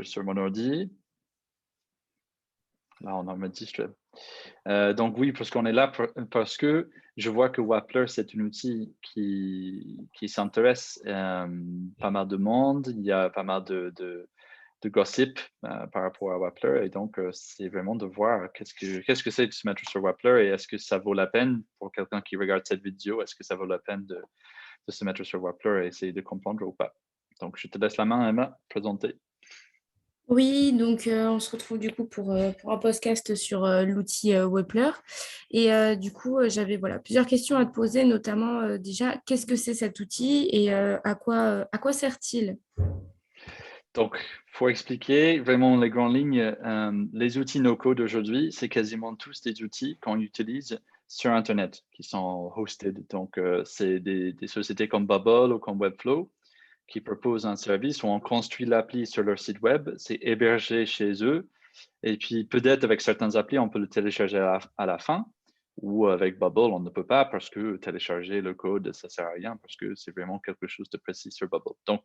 sur mon ordi. Là, on enregistre. Donc oui, parce qu'on est là parce que je vois que Wappler, c'est un outil qui s'intéresse pas mal de monde. Il y a pas mal de gossip par rapport à Wappler. Et donc, c'est vraiment de voir qu'est-ce que c'est de se mettre sur Wappler et est-ce que ça vaut la peine pour quelqu'un qui regarde cette vidéo, est-ce que ça vaut la peine de se mettre sur Wappler et essayer de comprendre ou pas. Donc, je te laisse la main, Emma, présenter. Oui, donc on se retrouve du coup pour un podcast sur l'outil Wappler. Et du coup, j'avais plusieurs questions à te poser, notamment déjà, qu'est-ce que c'est cet outil et à quoi sert-il? Donc, pour expliquer vraiment les grandes lignes, les outils no-code aujourd'hui, c'est quasiment tous des outils qu'on utilise sur Internet, qui sont hosted. Donc, c'est des sociétés comme Bubble ou comme Webflow qui proposent un service où on construit l'appli sur leur site web, c'est hébergé chez eux, et puis peut-être avec certaines applis, on peut le télécharger à la fin, ou avec Bubble, on ne peut pas parce que télécharger le code, ça ne sert à rien parce que c'est vraiment quelque chose de précis sur Bubble. Donc,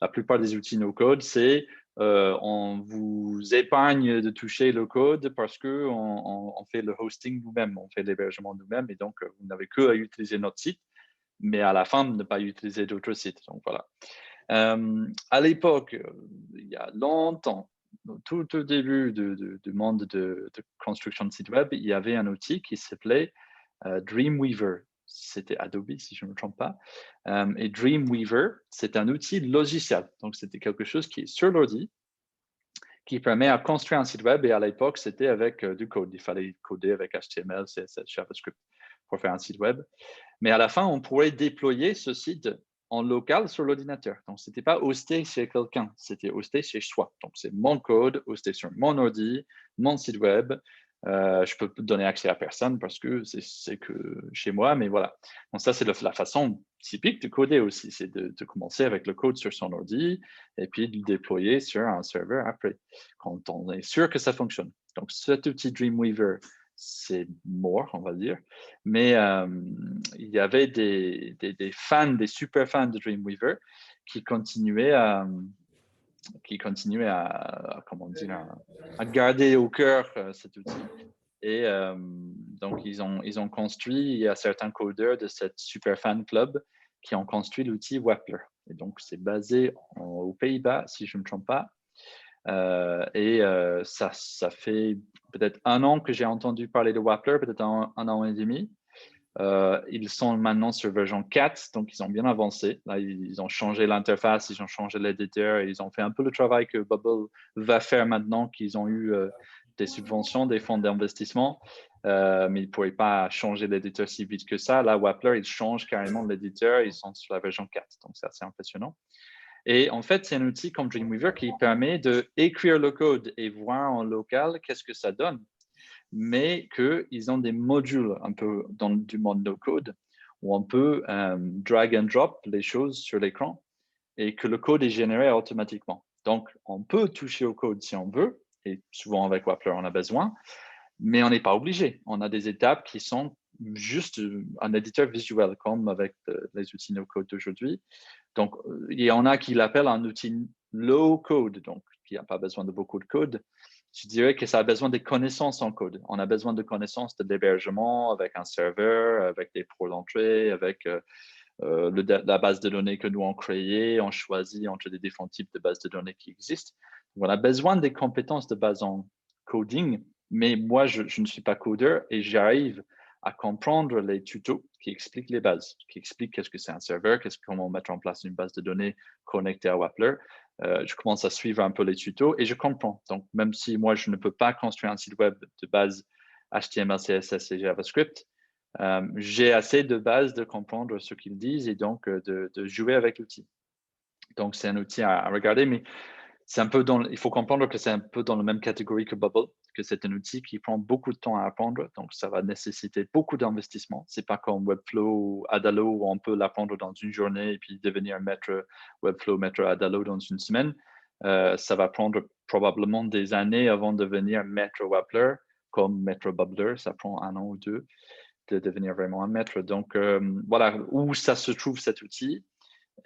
la plupart des outils no-code, c'est on vous épargne de toucher le code parce qu'on fait le hosting nous-mêmes, on fait l'hébergement nous-mêmes et donc vous n'avez que à utiliser notre site, mais à la fin, ne pas utiliser d'autres sites. Donc voilà. À l'époque, il y a longtemps, tout au début du monde de construction de site web, il y avait un outil qui s'appelait Dreamweaver. C'était Adobe, si je ne me trompe pas. Et Dreamweaver, c'est un outil logiciel. Donc, c'était quelque chose qui est sur l'ordi, qui permet à construire un site web. Et à l'époque, c'était avec du code. Il fallait coder avec HTML, CSS, JavaScript pour faire un site web. Mais à la fin, on pourrait déployer ce site en local sur l'ordinateur. Donc, ce n'était pas hosté chez quelqu'un, c'était hosté chez soi. Donc, c'est mon code hosté sur mon ordi, mon site web. Je peux donner accès à personne parce que c'est que chez moi, mais voilà. Donc, ça, c'est la façon typique de coder aussi, c'est de commencer avec le code sur son ordi et puis de le déployer sur un serveur après, quand on est sûr que ça fonctionne. Donc, cet outil Dreamweaver, c'est mort, on va dire. Mais il y avait des fans, des super fans de Dreamweaver qui continuaient à comment dire, à garder au cœur cet outil. Et donc, ils ont construit, il y a certains codeurs de cette super fan club qui ont construit l'outil Wappler. Et donc, c'est basé aux Pays-Bas, si je ne me trompe pas. Ça fait peut-être 1 an que j'ai entendu parler de Wappler, peut-être un an et demi. Ils sont maintenant sur version 4, donc ils ont bien avancé. Là, ils ont changé l'interface, ils ont changé l'éditeur, et ils ont fait un peu le travail que Bubble va faire maintenant qu'ils ont eu des subventions, des fonds d'investissement, mais ils ne pourraient pas changer l'éditeur si vite que ça. Là, Wappler, ils changent carrément l'éditeur, ils sont sur la version 4, donc c'est assez impressionnant. Et en fait, c'est un outil comme Dreamweaver qui permet d'écrire le code et voir en local qu'est-ce que ça donne, mais qu'ils ont des modules un peu dans du monde no-code où on peut drag and drop les choses sur l'écran et que le code est généré automatiquement. Donc, on peut toucher au code si on veut, et souvent avec Wappler, on a besoin, mais on n'est pas obligé. On a des étapes qui sont juste un éditeur visuel, comme avec les outils no-code d'aujourd'hui. Donc, il y en a qui l'appellent un outil low-code, donc qui n'a pas besoin de beaucoup de code. Je dirais que ça a besoin de connaissances en code. On a besoin de connaissances de l'hébergement avec un serveur, avec des pros d'entrée, avec la base de données que nous on créé, on choisit entre les différents types de bases de données qui existent. On a besoin des compétences de base en coding, mais moi, je ne suis pas codeur et j'arrive à comprendre les tutos qui expliquent les bases, qui expliquent qu'est-ce que c'est un serveur, comment mettre en place une base de données connectée à Wappler. Je commence à suivre un peu les tutos et je comprends. Donc, même si moi, je ne peux pas construire un site web de base HTML, CSS et JavaScript, j'ai assez de base de comprendre ce qu'ils disent et donc de jouer avec l'outil. Donc, c'est un outil à regarder, mais c'est un peu il faut comprendre que c'est un peu dans la même catégorie que Bubble, que c'est un outil qui prend beaucoup de temps à apprendre, donc ça va nécessiter beaucoup d'investissement. C'est pas comme Webflow ou Adalo où on peut l'apprendre dans une journée et puis devenir maître Webflow, maître Adalo dans une semaine. Ça va prendre probablement des années avant de devenir maître Wappler, comme maître Bubbler, ça prend 1 an ou 2 de devenir vraiment un maître. Donc, voilà où ça se trouve cet outil.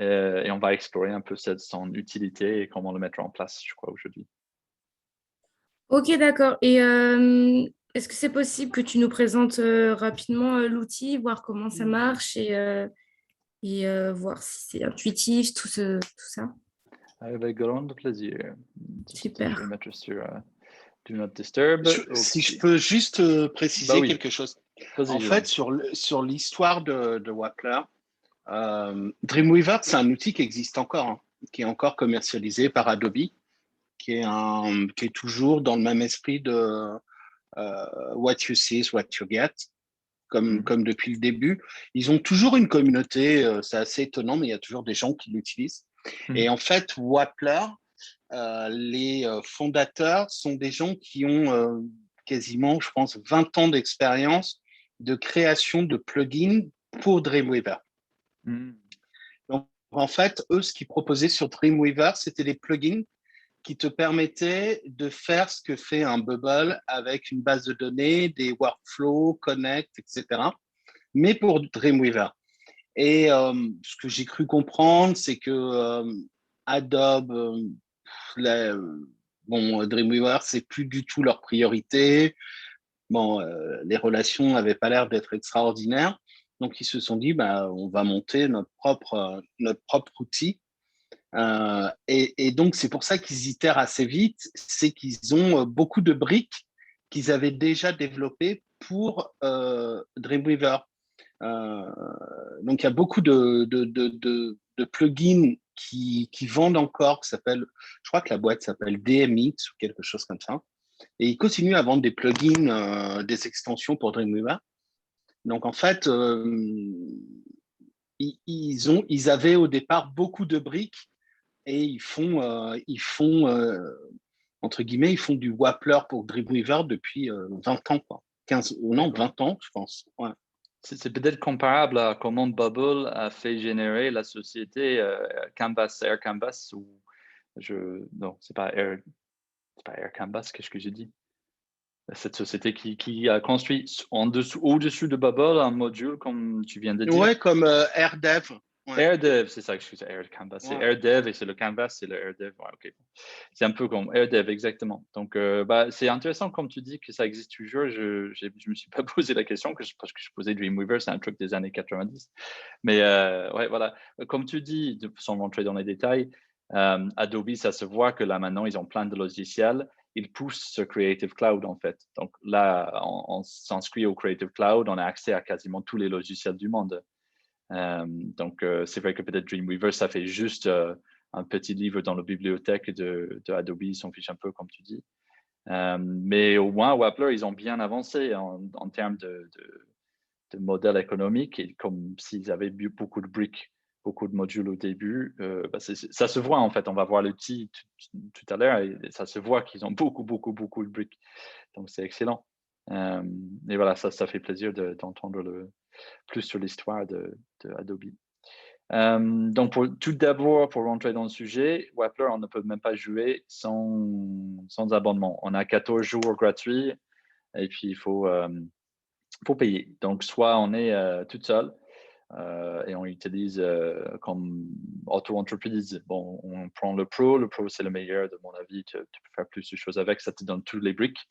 Et on va explorer un peu son utilité et comment le mettre en place, je crois, aujourd'hui. Ok, d'accord. Et est-ce que c'est possible que tu nous présentes rapidement l'outil, voir comment ça marche et voir si c'est intuitif, tout ça? Avec grand plaisir. Je vais Super. mettre sur Do Not Disturb. Si je Ok. peux juste Bah préciser oui, quelque chose. vas-y, En fait, Johan. sur l'histoire de Wappler, Dreamweaver, c'est un outil qui existe encore, hein, qui est encore commercialisé par Adobe, qui est toujours dans le même esprit de what you see is what you get, comme depuis le début. Ils ont toujours une communauté, c'est assez étonnant, mais il y a toujours des gens qui l'utilisent. Et en fait, Wappler, les fondateurs sont des gens qui ont quasiment, je pense, 20 ans d'expérience de création de plugins pour Dreamweaver. Donc, en fait, eux, ce qu'ils proposaient sur Dreamweaver, c'était des plugins qui te permettaient de faire ce que fait un Bubble avec une base de données, des workflows, connect, etc. Mais pour Dreamweaver. Et ce que j'ai cru comprendre, c'est que Adobe, bon, Dreamweaver, c'est plus du tout leur priorité. Bon, les relations n'avaient pas l'air d'être extraordinaires. Donc, ils se sont dit, bah, on va monter notre propre outil. Et donc, c'est pour ça qu'ils itèrent assez vite. C'est qu'ils ont beaucoup de briques qu'ils avaient déjà développées pour Dreamweaver. Euh, donc, il y a beaucoup de plugins qui vendent encore, je crois que la boîte s'appelle DMX ou quelque chose comme ça. Et ils continuent à vendre des plugins, des extensions pour Dreamweaver. Donc, en fait, ils avaient au départ beaucoup de briques et entre guillemets, ils font du Wappler pour Dreamweaver depuis 20 ans, quoi. 15, non, 20 ans, je pense. Ouais. C'est peut-être comparable à comment Bubble a fait générer la société Canvas, Air Canvas, ou non, c'est pas Air Canvas, qu'est-ce que j'ai dit? Cette société qui a construit au-dessus de Bubble un module, comme tu viens de dire. Ouais, comme AirDev. Ouais. AirDev, c'est ça, excusez, Air Canvas. C'est Ouais. AirDev et c'est le Canvas, c'est le AirDev. Ouais, ok. C'est un peu comme AirDev, exactement. Donc, c'est intéressant, comme tu dis, que ça existe toujours. Je me suis pas posé la question parce que je posais Dreamweaver, c'est un truc des années 90. Mais ouais, voilà. Comme tu dis, sans rentrer dans les détails, Adobe, ça se voit que là, maintenant, ils ont plein de logiciels. Ils poussent ce Creative Cloud, en fait. Donc là, on s'inscrit au Creative Cloud, on a accès à quasiment tous les logiciels du monde. Donc, c'est vrai que peut-être Dreamweaver, ça fait juste un petit livre dans la bibliothèque de Adobe, ils s'en fichent un peu, comme tu dis. Mais au moins, Wappler, ils ont bien avancé en termes de modèle économique, et comme s'ils avaient beaucoup de briques, beaucoup de modules au début, ça se voit en fait. On va voir l'outil tout à l'heure et ça se voit qu'ils ont beaucoup de briques. Donc, c'est excellent. Et voilà, ça fait plaisir d'entendre plus sur l'histoire de Adobe. Donc, tout d'abord, pour rentrer dans le sujet, Wappler, on ne peut même pas jouer sans abonnement. On a 14 jours gratuits et puis il faut payer. Donc, soit on est toute seule et on utilise comme auto-entreprise. Bon, on prend le Pro. Le Pro, c'est le meilleur, de mon avis. Tu peux faire plus de choses avec. Ça te donne tous les briques.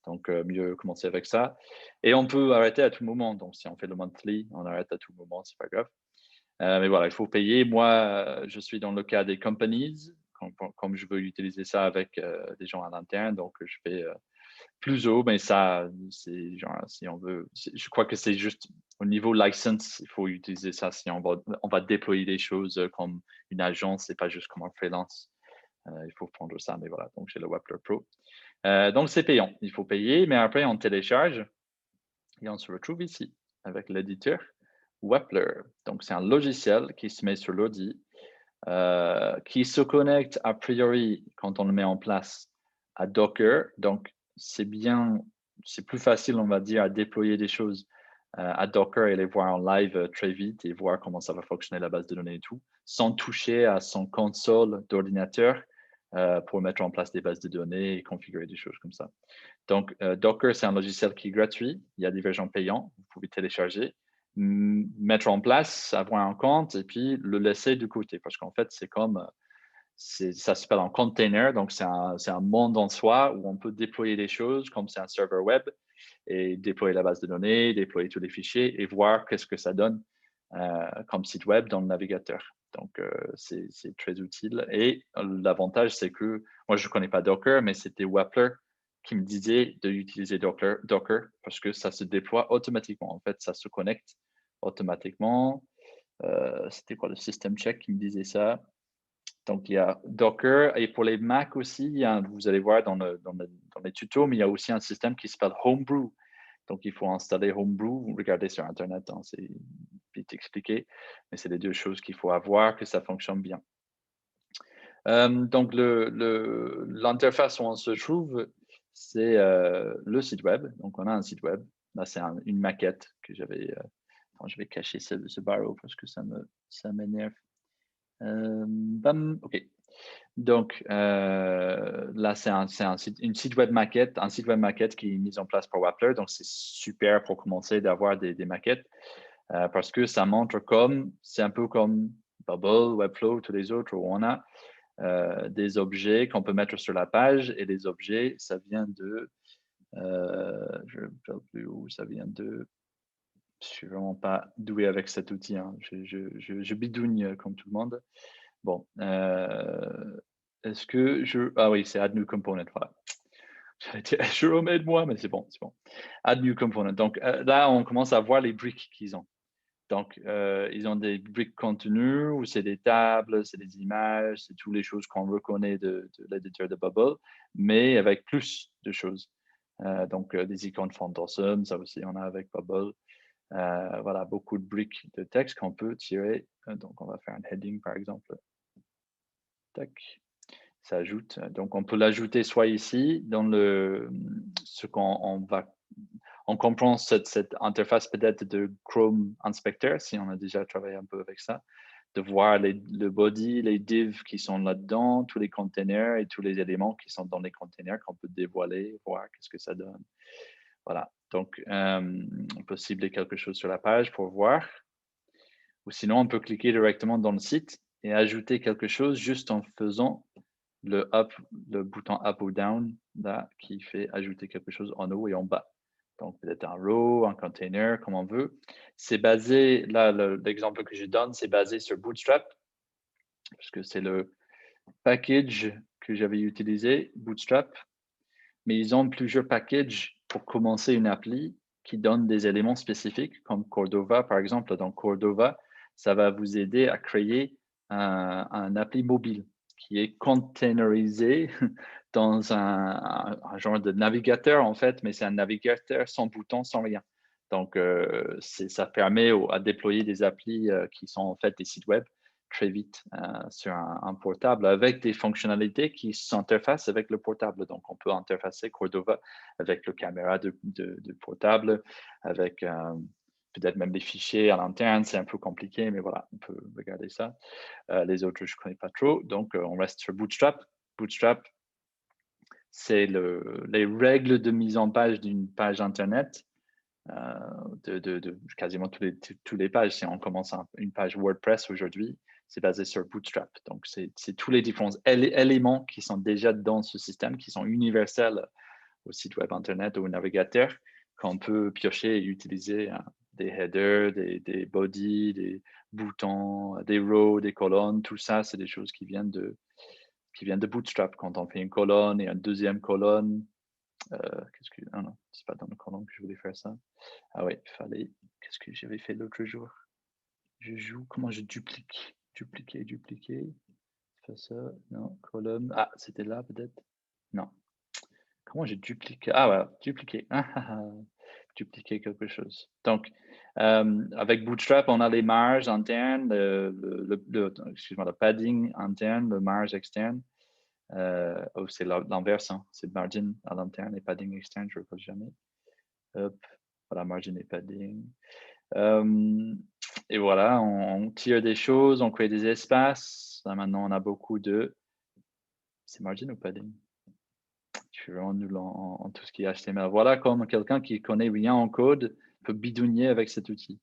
Donc, mieux commencer avec ça. Et on peut arrêter à tout moment. Donc, si on fait le monthly, on arrête à tout moment, c'est pas grave. Mais voilà, il faut payer. Moi, je suis dans le cas des companies, comme je veux utiliser ça avec des gens à l'interne. Donc, je fais plus haut, mais ça, c'est genre, si on veut, je crois que c'est juste au niveau license, il faut utiliser ça si on va déployer des choses comme une agence, c'est pas juste comme un freelance. Il faut prendre ça, mais voilà, donc j'ai le Wappler Pro. Donc, c'est payant, il faut payer, mais après, on télécharge et on se retrouve ici avec l'éditeur Wappler. Donc, c'est un logiciel qui se met sur l'ordi, qui se connecte a priori quand on le met en place à Docker. Donc, c'est plus facile, on va dire, à déployer des choses à Docker et les voir en live très vite et voir comment ça va fonctionner la base de données et tout, sans toucher à son console d'ordinateur pour mettre en place des bases de données et configurer des choses comme ça. Donc, Docker, c'est un logiciel qui est gratuit. Il y a des versions payantes, vous pouvez télécharger. mettre en place, avoir un compte et puis le laisser de côté. Parce qu'en fait, ça s'appelle un container, donc c'est un monde en soi où on peut déployer des choses comme c'est un serveur web et déployer la base de données, déployer tous les fichiers et voir qu'est-ce que ça donne comme site web dans le navigateur. Donc, c'est très utile. Et l'avantage, c'est que moi, je ne connais pas Docker, mais c'était Wappler qui me disait d'utiliser Docker parce que ça se déploie automatiquement. En fait, ça se connecte automatiquement. C'était quoi le system check qui me disait ça? Donc, il y a Docker et pour les Mac aussi, vous allez voir dans les tutos, mais il y a aussi un système qui s'appelle Homebrew. Donc, il faut installer Homebrew. Regardez sur Internet, hein, c'est vite expliqué, mais c'est les deux choses qu'il faut avoir, que ça fonctionne bien. Donc, l'interface où on se trouve, c'est le site web. Donc, on a un site web. Là, c'est une maquette que j'avais. Je vais cacher ce barreau parce que ça m'énerve. OK. Donc, là, c'est une site web maquette, un site web maquette qui est mis en place par Wappler. Donc, c'est super pour commencer d'avoir des maquettes parce que ça montre c'est un peu comme Bubble, Webflow, tous les autres où on a des objets qu'on peut mettre sur la page et les objets, ça vient de, je ne sais plus où, ça vient de, je suis vraiment pas doué avec cet outil, hein. Je bidouille comme tout le monde. Bon, est-ce que ah oui, c'est Add New Component, voilà. J'allais dire, je remets de moi, mais c'est bon, c'est bon. Add New Component. Donc là, on commence à voir les briques qu'ils ont. Donc, ils ont des briques contenues où c'est des tables, c'est des images, c'est toutes les choses qu'on reconnaît de l'éditeur de Bubble, mais avec plus de choses. Donc, des icônes font awesome, ça aussi, on a avec Bubble. Voilà, beaucoup de briques de texte qu'on peut tirer. Donc, on va faire un heading, par exemple. Tac, ça ajoute. Donc, on peut l'ajouter soit ici, dans ce qu'on va. On comprend cette interface peut-être de Chrome Inspector, si on a déjà travaillé un peu avec ça, de voir le body, les divs qui sont là-dedans, tous les containers et tous les éléments qui sont dans les containers qu'on peut dévoiler, voir qu'est-ce que ça donne. Voilà. Donc, on peut cibler quelque chose sur la page pour voir. Ou sinon, on peut cliquer directement dans le site et ajouter quelque chose juste en faisant le bouton up ou down là qui fait ajouter quelque chose en haut et en bas. Donc peut-être un row, un container, comme on veut. C'est basé, là l'exemple que je donne, c'est basé sur Bootstrap, parce que c'est le package que j'avais utilisé, Bootstrap. Mais ils ont plusieurs packages pour commencer une appli qui donne des éléments spécifiques, comme Cordova par exemple. Dans Cordova, ça va vous aider à créer un appli mobile qui est containerisé dans un genre de navigateur en fait, mais c'est un navigateur sans bouton, sans rien. Donc, ça permet à déployer des applis qui sont en fait des sites web très vite sur un portable avec des fonctionnalités qui s'interfacent avec le portable. Donc, on peut interfacer Cordova avec le caméra de portable, avec peut-être même des fichiers à l'interne. C'est un peu compliqué, mais voilà, on peut regarder ça. Les autres, je ne connais pas trop. Donc, on reste sur Bootstrap. Bootstrap, c'est les règles de mise en page d'une page Internet. De quasiment tous les pages. Si on commence une page WordPress aujourd'hui, c'est basé sur Bootstrap. Donc, c'est tous les différents éléments qui sont déjà dans ce système, qui sont universels au site web Internet ou au navigateur, qu'on peut piocher et utiliser des headers, des bodies, des boutons, des rows, des colonnes. Tout ça, c'est des choses qui viennent de Bootstrap. Quand on fait une colonne et une deuxième colonne, ah non, c'est pas dans le colonne que je voulais faire ça. Ah oui, il fallait. Qu'est-ce que j'avais fait l'autre jour? Comment je duplique? Dupliquer. Faire ça. Non, colonne. Ah, c'était là peut-être? Non. Comment je duplique? Ah voilà, dupliquer. Dupliquer quelque chose. Donc, avec Bootstrap, on a les marges internes, excuse-moi, le padding interne, le marge externe. C'est l'inverse, hein. C'est margin à l'interne et padding externe, je ne reconnais jamais. Hop, voilà, margin et padding. Et voilà, on tire des choses, on crée des espaces. Là, maintenant, on a beaucoup de... C'est margin ou padding? Je suis vraiment nul en tout ce qui est HTML. Voilà, comme quelqu'un qui connaît rien en code peut bidouiller avec cet outil.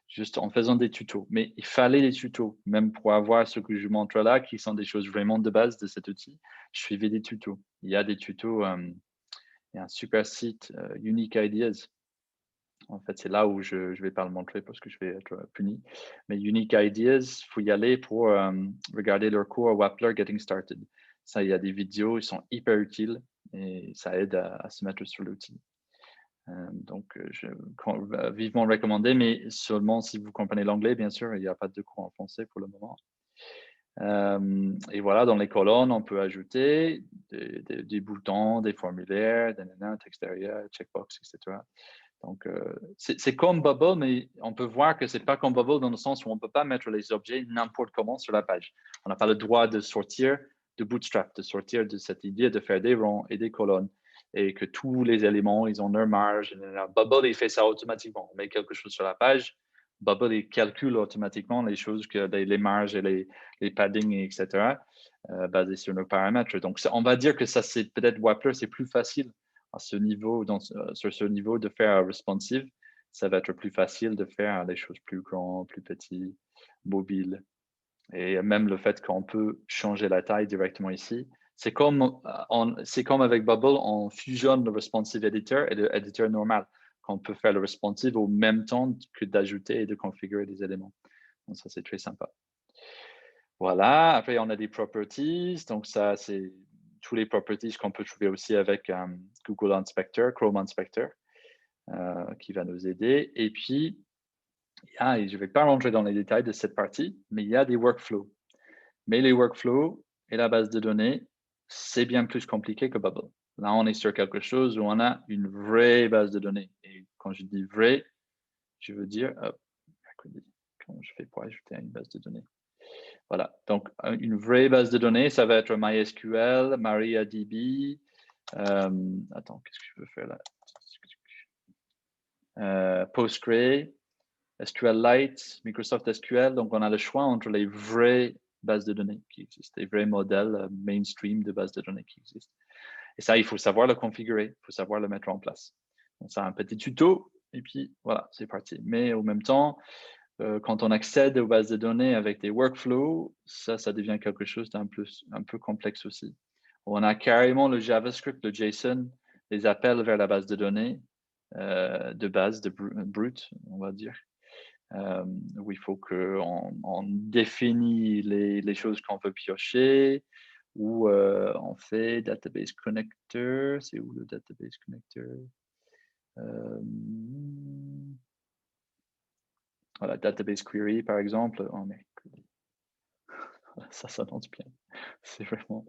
juste en faisant des tutos. Mais il fallait des tutos, même pour avoir ce que je montre là, qui sont des choses vraiment de base de cet outil. Je suivais des tutos. Il y a des tutos, il y a un super site, Unique Ideas. En fait, c'est là où je ne vais pas le montrer parce que je vais être puni. Mais Unique Ideas, il faut y aller pour regarder leur cours Wappler Getting Started. Ça, il y a des vidéos, ils sont hyper utiles et ça aide à se mettre sur l'outil. Donc, je vivement recommandé, mais seulement si vous comprenez l'anglais, bien sûr, il n'y a pas de cours en français pour le moment. Et voilà, dans les colonnes, on peut ajouter des boutons, des formulaires, des texturier, checkbox, etc. Donc, c'est comme Bubble, mais on peut voir que c'est pas comme Bubble dans le sens où on peut pas mettre les objets n'importe comment sur la page. On n'a pas le droit de sortir de Bootstrap, de sortir de cette idée de faire des rangs et des colonnes et que tous les éléments, ils ont leur marge. Bubble, il fait ça automatiquement. On met quelque chose sur la page, Bubble, il calcule automatiquement les choses, que les marges et les paddings, etc., basés sur nos paramètres. Donc, on va dire que ça, c'est peut-être Wappler, c'est plus facile à ce niveau, sur ce niveau de faire responsive. Ça va être plus facile de faire des choses plus grandes, plus petites, mobiles. Et même le fait qu'on peut changer la taille directement ici. C'est comme avec Bubble, on fusionne le responsive editor et le editor normal, qu'on peut faire le responsive au même temps que d'ajouter et de configurer des éléments. Donc ça, c'est très sympa. Voilà, après, on a des properties. Donc ça, c'est tous les properties qu'on peut trouver aussi avec Google Inspector, Chrome Inspector, qui va nous aider. Et puis, et je ne vais pas rentrer dans les détails de cette partie, mais il y a des workflows. Mais les workflows et la base de données, c'est bien plus compliqué que Bubble. Là, on est sur quelque chose où on a une vraie base de données. Et quand je dis vrai, je veux dire, comment je fais pour ajouter à une base de données? Voilà, donc une vraie base de données, ça va être MySQL, MariaDB. Attends, qu'est-ce que je veux faire là? Postgre, SQLite, Microsoft SQL. Donc, on a le choix entre les vraies bases de données qui existent, les vrais modèles mainstream de bases de données qui existent. Et ça, il faut savoir le configurer, il faut savoir le mettre en place. Donc, ça, un petit tuto, et puis voilà, c'est parti. Mais au même temps, quand on accède aux bases de données avec des workflows, ça devient quelque chose d'un peu complexe aussi. On a carrément le JavaScript, le JSON, les appels vers la base de données de base, de brute, on va dire, où il faut qu'on définisse les choses qu'on veut piocher, où on fait database connector. C'est où le database connector? Voilà, database query, par exemple. Oh, mais ça s'annonce bien. C'est vraiment...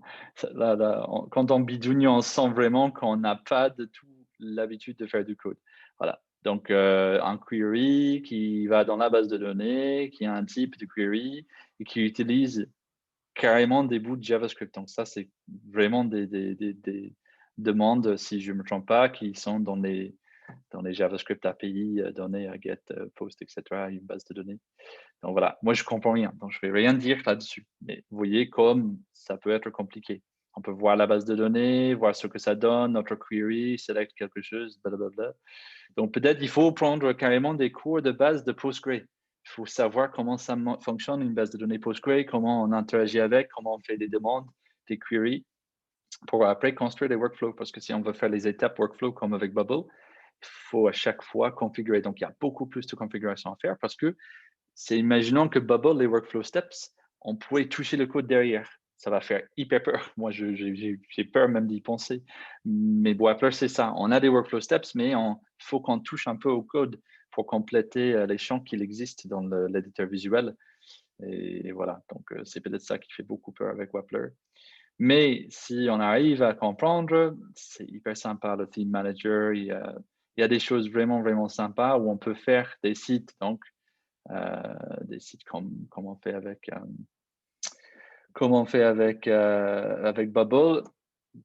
quand on bidouille, on sent vraiment qu'on n'a pas de tout l'habitude de faire du code. Voilà. Donc, un query qui va dans la base de données, qui a un type de query et qui utilise carrément des bouts de JavaScript. Donc, ça, c'est vraiment des demandes, si je ne me trompe pas, qui sont dans les JavaScript API, données à get, post, etc., une base de données. Donc voilà, moi je comprends rien, donc je ne vais rien dire là-dessus. Mais vous voyez comme ça peut être compliqué. On peut voir la base de données, voir ce que ça donne, notre query, select quelque chose, blablabla. Donc peut-être il faut prendre carrément des cours de base de Postgre. Il faut savoir comment ça fonctionne une base de données Postgre, comment on interagit avec, comment on fait des demandes, des queries, pour après construire des workflows. Parce que si on veut faire les étapes workflow comme avec Bubble, il faut à chaque fois configurer. Donc il y a beaucoup plus de configuration à faire parce que imaginons que Bubble, les workflow steps, on pourrait toucher le code derrière. Ça va faire hyper peur. Moi, j'ai peur même d'y penser. Mais Wappler, c'est ça. On a des workflow steps, mais il faut qu'on touche un peu au code pour compléter les champs qu'il existe dans l'éditeur visuel. Et voilà, donc c'est peut-être ça qui fait beaucoup peur avec Wappler. Mais si on arrive à comprendre, c'est hyper sympa, le Theme Manager. Il y a des choses vraiment, vraiment sympas où on peut faire des sites, donc des sites comme on fait avec Bubble,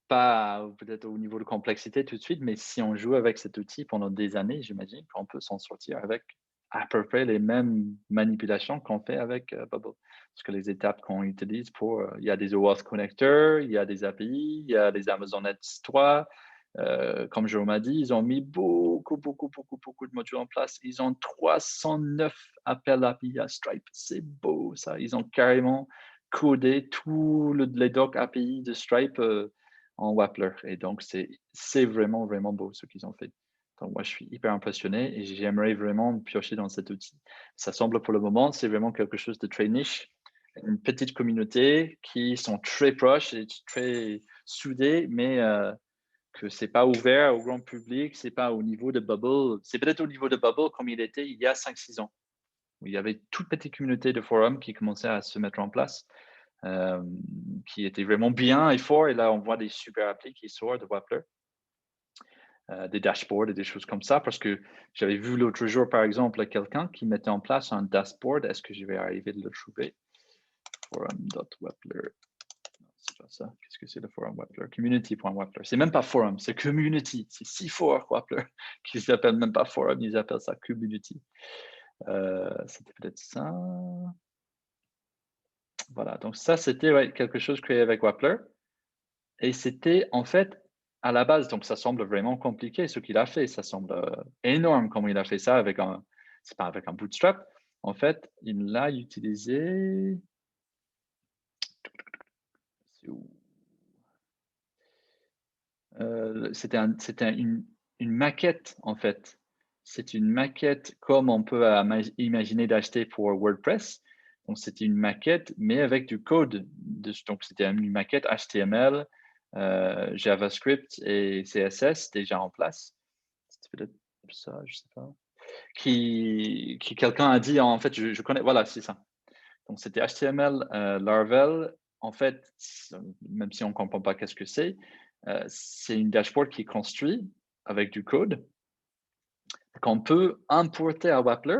pas peut-être au niveau de complexité tout de suite, mais si on joue avec cet outil pendant des années, j'imagine qu'on peut s'en sortir avec à peu près les mêmes manipulations qu'on fait avec Bubble. Parce que les étapes qu'on utilise il y a des OAuth connectors, il y a des API, il y a des Amazon S3, comme Jérôme a dit, ils ont mis beaucoup de modules en place. Ils ont 309 appels API à Stripe. C'est beau, ça. Ils ont carrément codé tous les docs API de Stripe en Wappler. Et donc, c'est vraiment beau ce qu'ils ont fait. Donc, moi, je suis hyper impressionné et j'aimerais vraiment piocher dans cet outil. Ça semble pour le moment, c'est vraiment quelque chose de très niche. Une petite communauté qui sont très proches et très soudées, mais que c'est pas ouvert au grand public, c'est pas au niveau de Bubble. C'est peut-être au niveau de Bubble comme il était il y a 5-6 ans, où il y avait toute petite communauté de forums qui commençait à se mettre en place, qui était vraiment bien et fort. Et là, on voit des super applis qui sortent de Wappler. Des dashboards et des choses comme ça, parce que j'avais vu l'autre jour, par exemple, quelqu'un qui mettait en place un dashboard. Est-ce que je vais arriver de le trouver? Forum.wappler. C'est pas ça. Qu'est-ce que c'est le forum Wappler? Community.wappler. C'est même pas forum, c'est community. C'est si fort, Wappler, qu'ils s'appellent même pas forum, ils appellent ça community. C'était peut-être ça. Voilà, donc ça, c'était quelque chose créé avec Wappler. Et c'était en fait à la base, donc ça semble vraiment compliqué ce qu'il a fait. Ça semble énorme comment il a fait ça avec c'est pas avec un bootstrap. En fait, il l'a utilisé. C'était une maquette en fait. C'est une maquette comme on peut imaginer d'acheter pour WordPress. Donc c'était une maquette, mais avec du code. Donc c'était une maquette HTML, JavaScript et CSS déjà en place. C'était peut-être ça, je sais pas. Qui quelqu'un a dit, en fait, je connais, voilà, c'est ça. Donc c'était HTML, Laravel. En fait, même si on ne comprend pas qu'est-ce que c'est une dashboard qui est construite avec du code qu'on peut importer à Wappler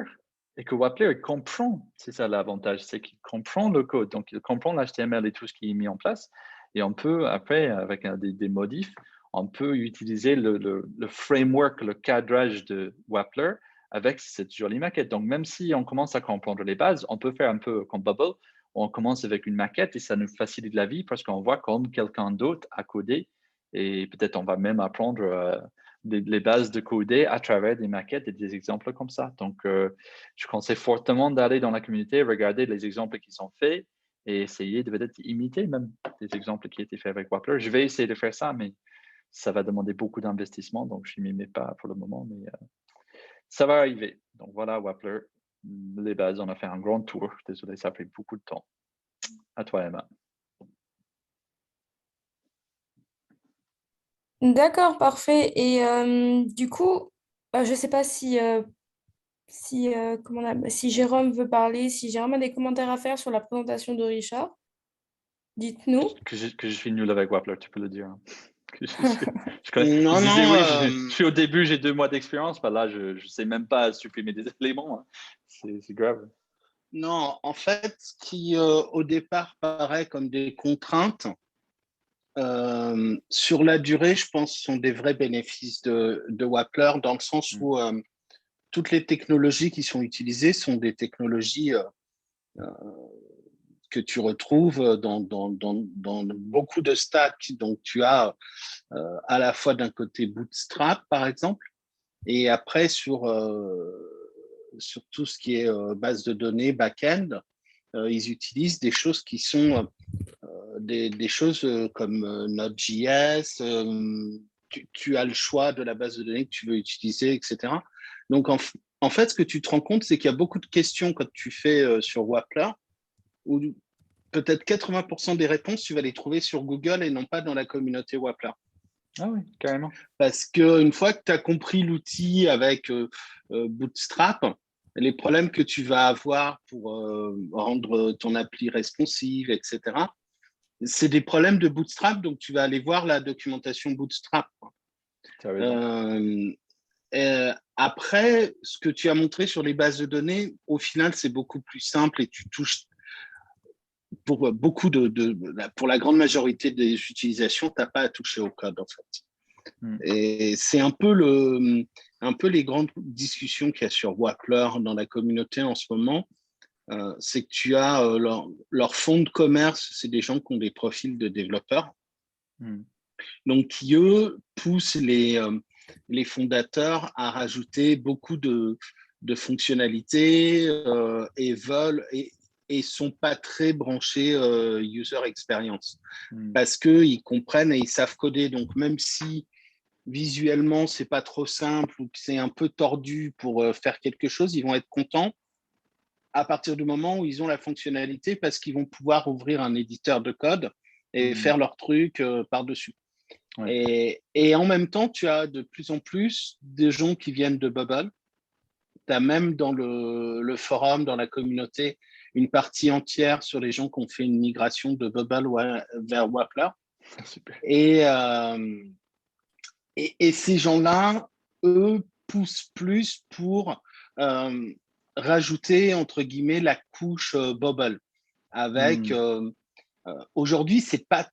et que Wappler comprend. C'est ça l'avantage, c'est qu'il comprend le code. Donc, il comprend l'HTML et tout ce qui est mis en place. Et on peut, après, avec des modifs, on peut utiliser le framework, le cadrage de Wappler avec cette jolie maquette. Donc, même si on commence à comprendre les bases, on peut faire un peu comme Bubble. On commence avec une maquette et ça nous facilite la vie parce qu'on voit comme quelqu'un d'autre a codé et peut-être on va même apprendre les bases de coder à travers des maquettes et des exemples comme ça. Donc, je conseille fortement d'aller dans la communauté, regarder les exemples qui sont faits et essayer de peut-être imiter même des exemples qui étaient faits avec Wappler. Je vais essayer de faire ça, mais ça va demander beaucoup d'investissement, donc je ne m'y mets pas pour le moment, mais ça va arriver. Donc voilà, Wappler, les bases, on a fait un grand tour. Désolé, ça a pris beaucoup de temps. À toi, Emma. D'accord, parfait. Et du coup, je ne sais pas si Jérôme veut parler, si Jérôme a des commentaires à faire sur la présentation de Richard, dites-nous. Que je suis nul avec Wappler, tu peux le dire. Non, Je disais non. oui, je suis au début, j'ai 2 mois d'expérience. Bah là, je ne sais même pas supprimer des éléments. Hein. C'est grave. Non, en fait, ce qui au départ paraît comme des contraintes, sur la durée, je pense, sont des vrais bénéfices de Wappler, dans le sens où toutes les technologies qui sont utilisées sont des technologies que tu retrouves dans beaucoup de stacks. Donc, tu as à la fois d'un côté Bootstrap, par exemple, et après sur tout ce qui est base de données, back-end, ils utilisent des choses qui sont des choses comme Node.js. Tu as le choix de la base de données que tu veux utiliser, etc. Donc, en fait, ce que tu te rends compte, c'est qu'il y a beaucoup de questions quand tu fais sur Wappler, où peut-être 80% des réponses, tu vas les trouver sur Google et non pas dans la communauté Wappler. Ah oui, carrément. Parce qu'une fois que tu as compris l'outil avec Bootstrap, les problèmes que tu vas avoir pour rendre ton appli responsive, etc., c'est des problèmes de Bootstrap, donc tu vas aller voir la documentation Bootstrap. Après, ce que tu as montré sur les bases de données, au final, c'est beaucoup plus simple et tu touches pour pour la grande majorité des utilisations, tu n'as pas à toucher au code en fait. Et c'est un peu les grandes discussions qu'il y a sur Wappler dans la communauté en ce moment. C'est que tu as leur fonds de commerce, c'est des gens qui ont des profils de développeurs. Donc, qui, eux, poussent les fondateurs à rajouter beaucoup de fonctionnalités et veulent et sont pas très branchés user experience parce qu'ils comprennent et ils savent coder. Donc, même si visuellement, c'est pas trop simple ou que c'est un peu tordu pour faire quelque chose, ils vont être contents à partir du moment où ils ont la fonctionnalité parce qu'ils vont pouvoir ouvrir un éditeur de code et faire leur truc par-dessus. Ouais. Et en même temps, tu as de plus en plus de gens qui viennent de Bubble. Tu as même dans le forum, dans la communauté, une partie entière sur les gens qui ont fait une migration de Bubble vers Wappler. Super. Et ces gens-là, eux, poussent plus pour rajouter, entre guillemets, la couche Bubble. Avec, aujourd'hui, c'est pas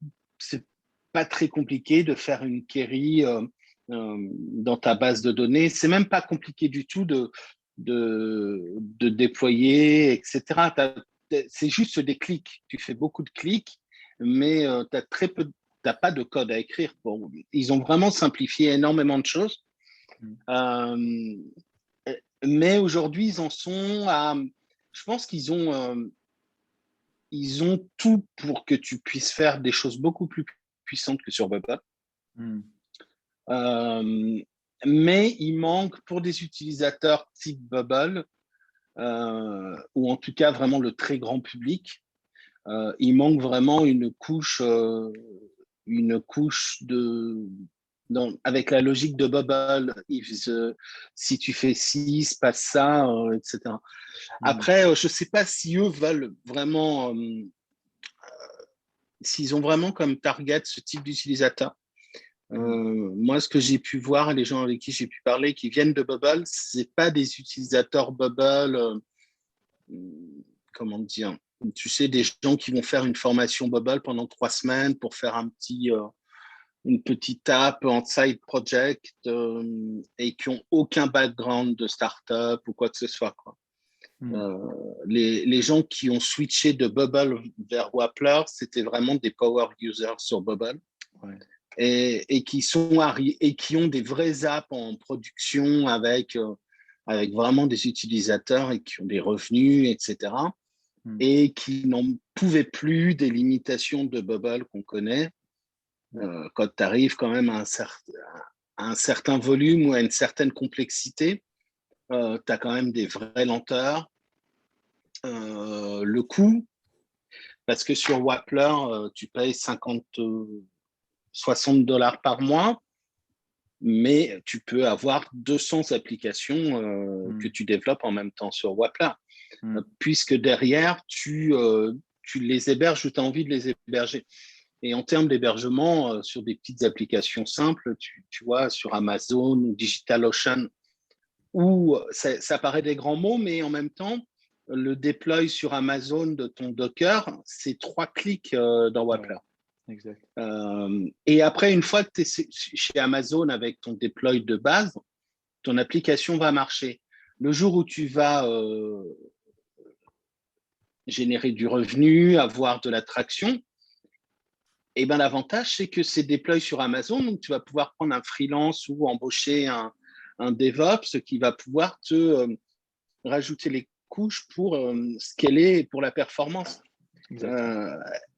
très compliqué de faire une query dans ta base de données. C'est même pas compliqué du tout de déployer, etc. C'est juste des clics. Tu fais beaucoup de clics, mais tu as pas de code à écrire. Bon, ils ont vraiment simplifié énormément de choses. Mais aujourd'hui, ils en sont à... Je pense qu'ils ont tout pour que tu puisses faire des choses beaucoup plus puissantes que sur Bubble. Mais il manque pour des utilisateurs type Bubble, ou en tout cas vraiment le très grand public, il manque vraiment une couche avec la logique de Bubble, si tu fais ci, se passe ça, etc. Après, je ne sais pas si eux veulent vraiment, s'ils ont vraiment comme target ce type d'utilisateur. Moi, ce que j'ai pu voir, les gens avec qui j'ai pu parler qui viennent de Bubble, c'est pas des utilisateurs Bubble, comment dire, tu sais, des gens qui vont faire une formation Bubble pendant 3 semaines pour faire une petite app en side project et qui ont aucun background de startup ou quoi que ce soit, quoi. Les gens qui ont switché de Bubble vers Wappler, c'était vraiment des power users sur Bubble. Ouais. Et qui ont des vraies apps en production avec vraiment des utilisateurs et qui ont des revenus, etc. Et qui n'en pouvaient plus des limitations de Bubble qu'on connaît. Quand tu arrives quand même à un certain volume ou à une certaine complexité, tu as quand même des vraies lenteurs. Le coût, parce que sur Wappler, tu payes 60$ par mois, mais tu peux avoir 200 applications que tu développes en même temps sur Wappler, puisque derrière, tu les héberges où tu as envie de les héberger. Et en termes d'hébergement, sur des petites applications simples, tu vois, sur Amazon ou DigitalOcean, où ça paraît des grands mots, mais en même temps, le deploy sur Amazon de ton Docker, c'est 3 clics dans Wappler. Ouais. Exact. Et après, une fois que tu es chez Amazon avec ton deploy de base, ton application va marcher. Le jour où tu vas générer du revenu, avoir de la traction, et ben, l'avantage, c'est que c'est deploy sur Amazon, donc tu vas pouvoir prendre un freelance ou embaucher un DevOps qui va pouvoir te rajouter les couches pour scaler pour la performance.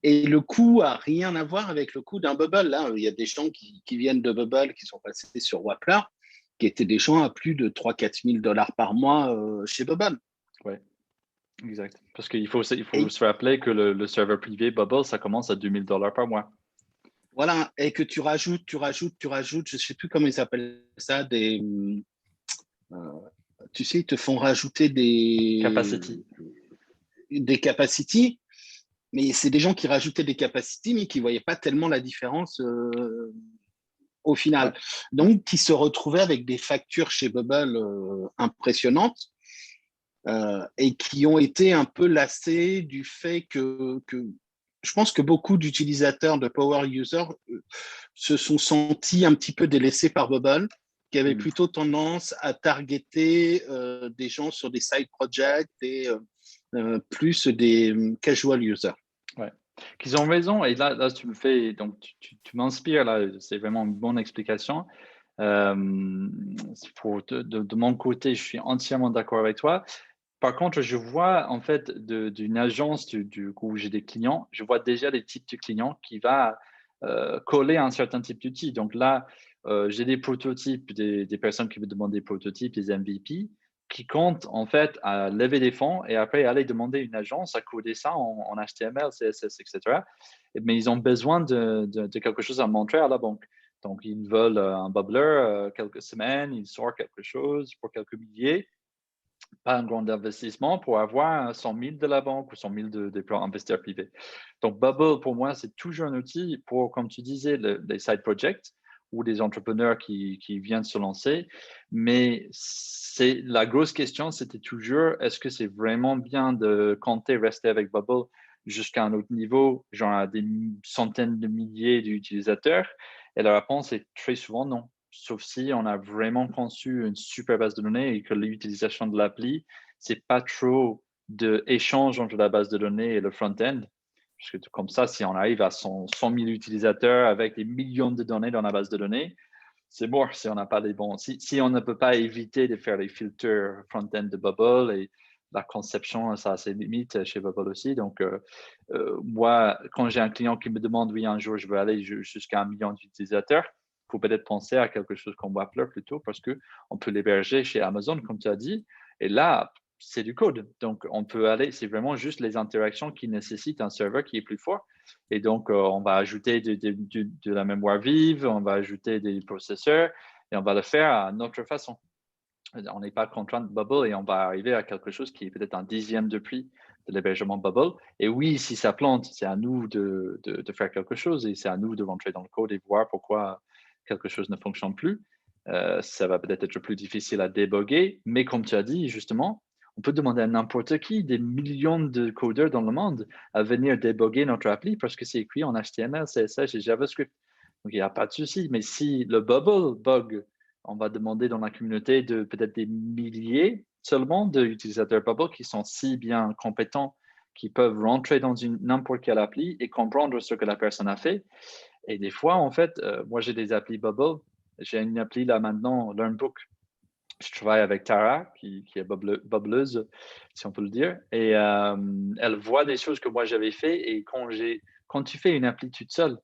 Et le coût n'a rien à voir avec le coût d'un Bubble. Là, il y a des gens qui viennent de Bubble, qui sont passés sur Wappler, qui étaient des gens à plus de 3-4 000$ par mois chez Bubble. Ouais, exact. Parce qu'il faut se rappeler que le serveur privé Bubble, ça commence à 2 000$ par mois. Voilà, et que tu rajoutes, je ne sais plus comment ils appellent ça, tu sais, ils te font rajouter des capacities. Mais c'est des gens qui rajoutaient des capacités, mais qui ne voyaient pas tellement la différence au final. Ouais. Donc, qui se retrouvaient avec des factures chez Bubble impressionnantes et qui ont été un peu lassés du fait que je pense que beaucoup d'utilisateurs de Power User se sont sentis un petit peu délaissés par Bubble, qui avaient plutôt tendance à targeter des gens sur des side projects et plus des casual users. Ouais. Qu'ils ont raison. Et là tu me fais, donc tu m'inspires là. C'est vraiment une bonne explication. De mon côté, je suis entièrement d'accord avec toi. Par contre, je vois en fait d'une agence du coup où j'ai des clients, je vois déjà des types de clients qui va coller à un certain type d'outil. Donc là, j'ai des prototypes, des personnes qui me demandent des prototypes, des MVP, qui comptent en fait à lever des fonds et après aller demander à une agence à coder ça en HTML, CSS, etc. Mais ils ont besoin de quelque chose à montrer à la banque. Donc, ils veulent un bubbler, quelques semaines, ils sortent quelque chose pour quelques milliers, pas un grand investissement pour avoir 100 000 de la banque ou 100 000 des plans investisseurs privés. Donc, Bubble, pour moi, c'est toujours un outil pour, comme tu disais, les side projects ou des entrepreneurs qui viennent se lancer. Mais la grosse question, c'était toujours, est-ce que c'est vraiment bien de compter rester avec Bubble jusqu'à un autre niveau, genre à des centaines de milliers d'utilisateurs? Et la réponse est très souvent non. Sauf si on a vraiment conçu une super base de données et que l'utilisation de l'appli, c'est pas trop d'échange entre la base de données et le front-end. Parce que comme ça, si on arrive à 100 000 utilisateurs avec des millions de données dans la base de données, c'est mort si on n'a pas les bons. Si on ne peut pas éviter de faire les filtres front-end de Bubble et la conception, ça a ses limites chez Bubble aussi. Donc, moi, quand j'ai un client qui me demande, oui, un jour, je veux aller jusqu'à 1 million d'utilisateurs, il faut peut-être penser à quelque chose comme Wappler plutôt parce qu'on peut l'héberger chez Amazon, comme tu as dit. Et là, c'est du code. Donc, on peut aller, c'est vraiment juste les interactions qui nécessitent un serveur qui est plus fort. Et donc, on va ajouter de la mémoire vive, on va ajouter des processeurs et on va le faire à notre façon. On n'est pas contraint de Bubble et on va arriver à quelque chose qui est peut-être un dixième de prix de l'hébergement Bubble. Et oui, si ça plante, c'est à nous de faire quelque chose et c'est à nous de rentrer dans le code et voir pourquoi quelque chose ne fonctionne plus. Ça va peut-être être plus difficile à débugger, mais comme tu as dit, justement, on peut demander à n'importe qui, des millions de codeurs dans le monde, à venir débugger notre appli parce que c'est écrit en HTML, CSS et JavaScript. Donc, il n'y a pas de souci. Mais si le Bubble bug, on va demander dans la communauté de peut-être des milliers seulement d'utilisateurs Bubble qui sont si bien compétents qui peuvent rentrer dans n'importe quelle appli et comprendre ce que la personne a fait. Et des fois, en fait, moi, j'ai des applis Bubble. J'ai une appli là maintenant, LearnBook. Je travaille avec Tara, qui est bubbleuse, si on peut le dire. Et elle voit des choses que moi, j'avais fait. Et quand tu fais une appli toute seule,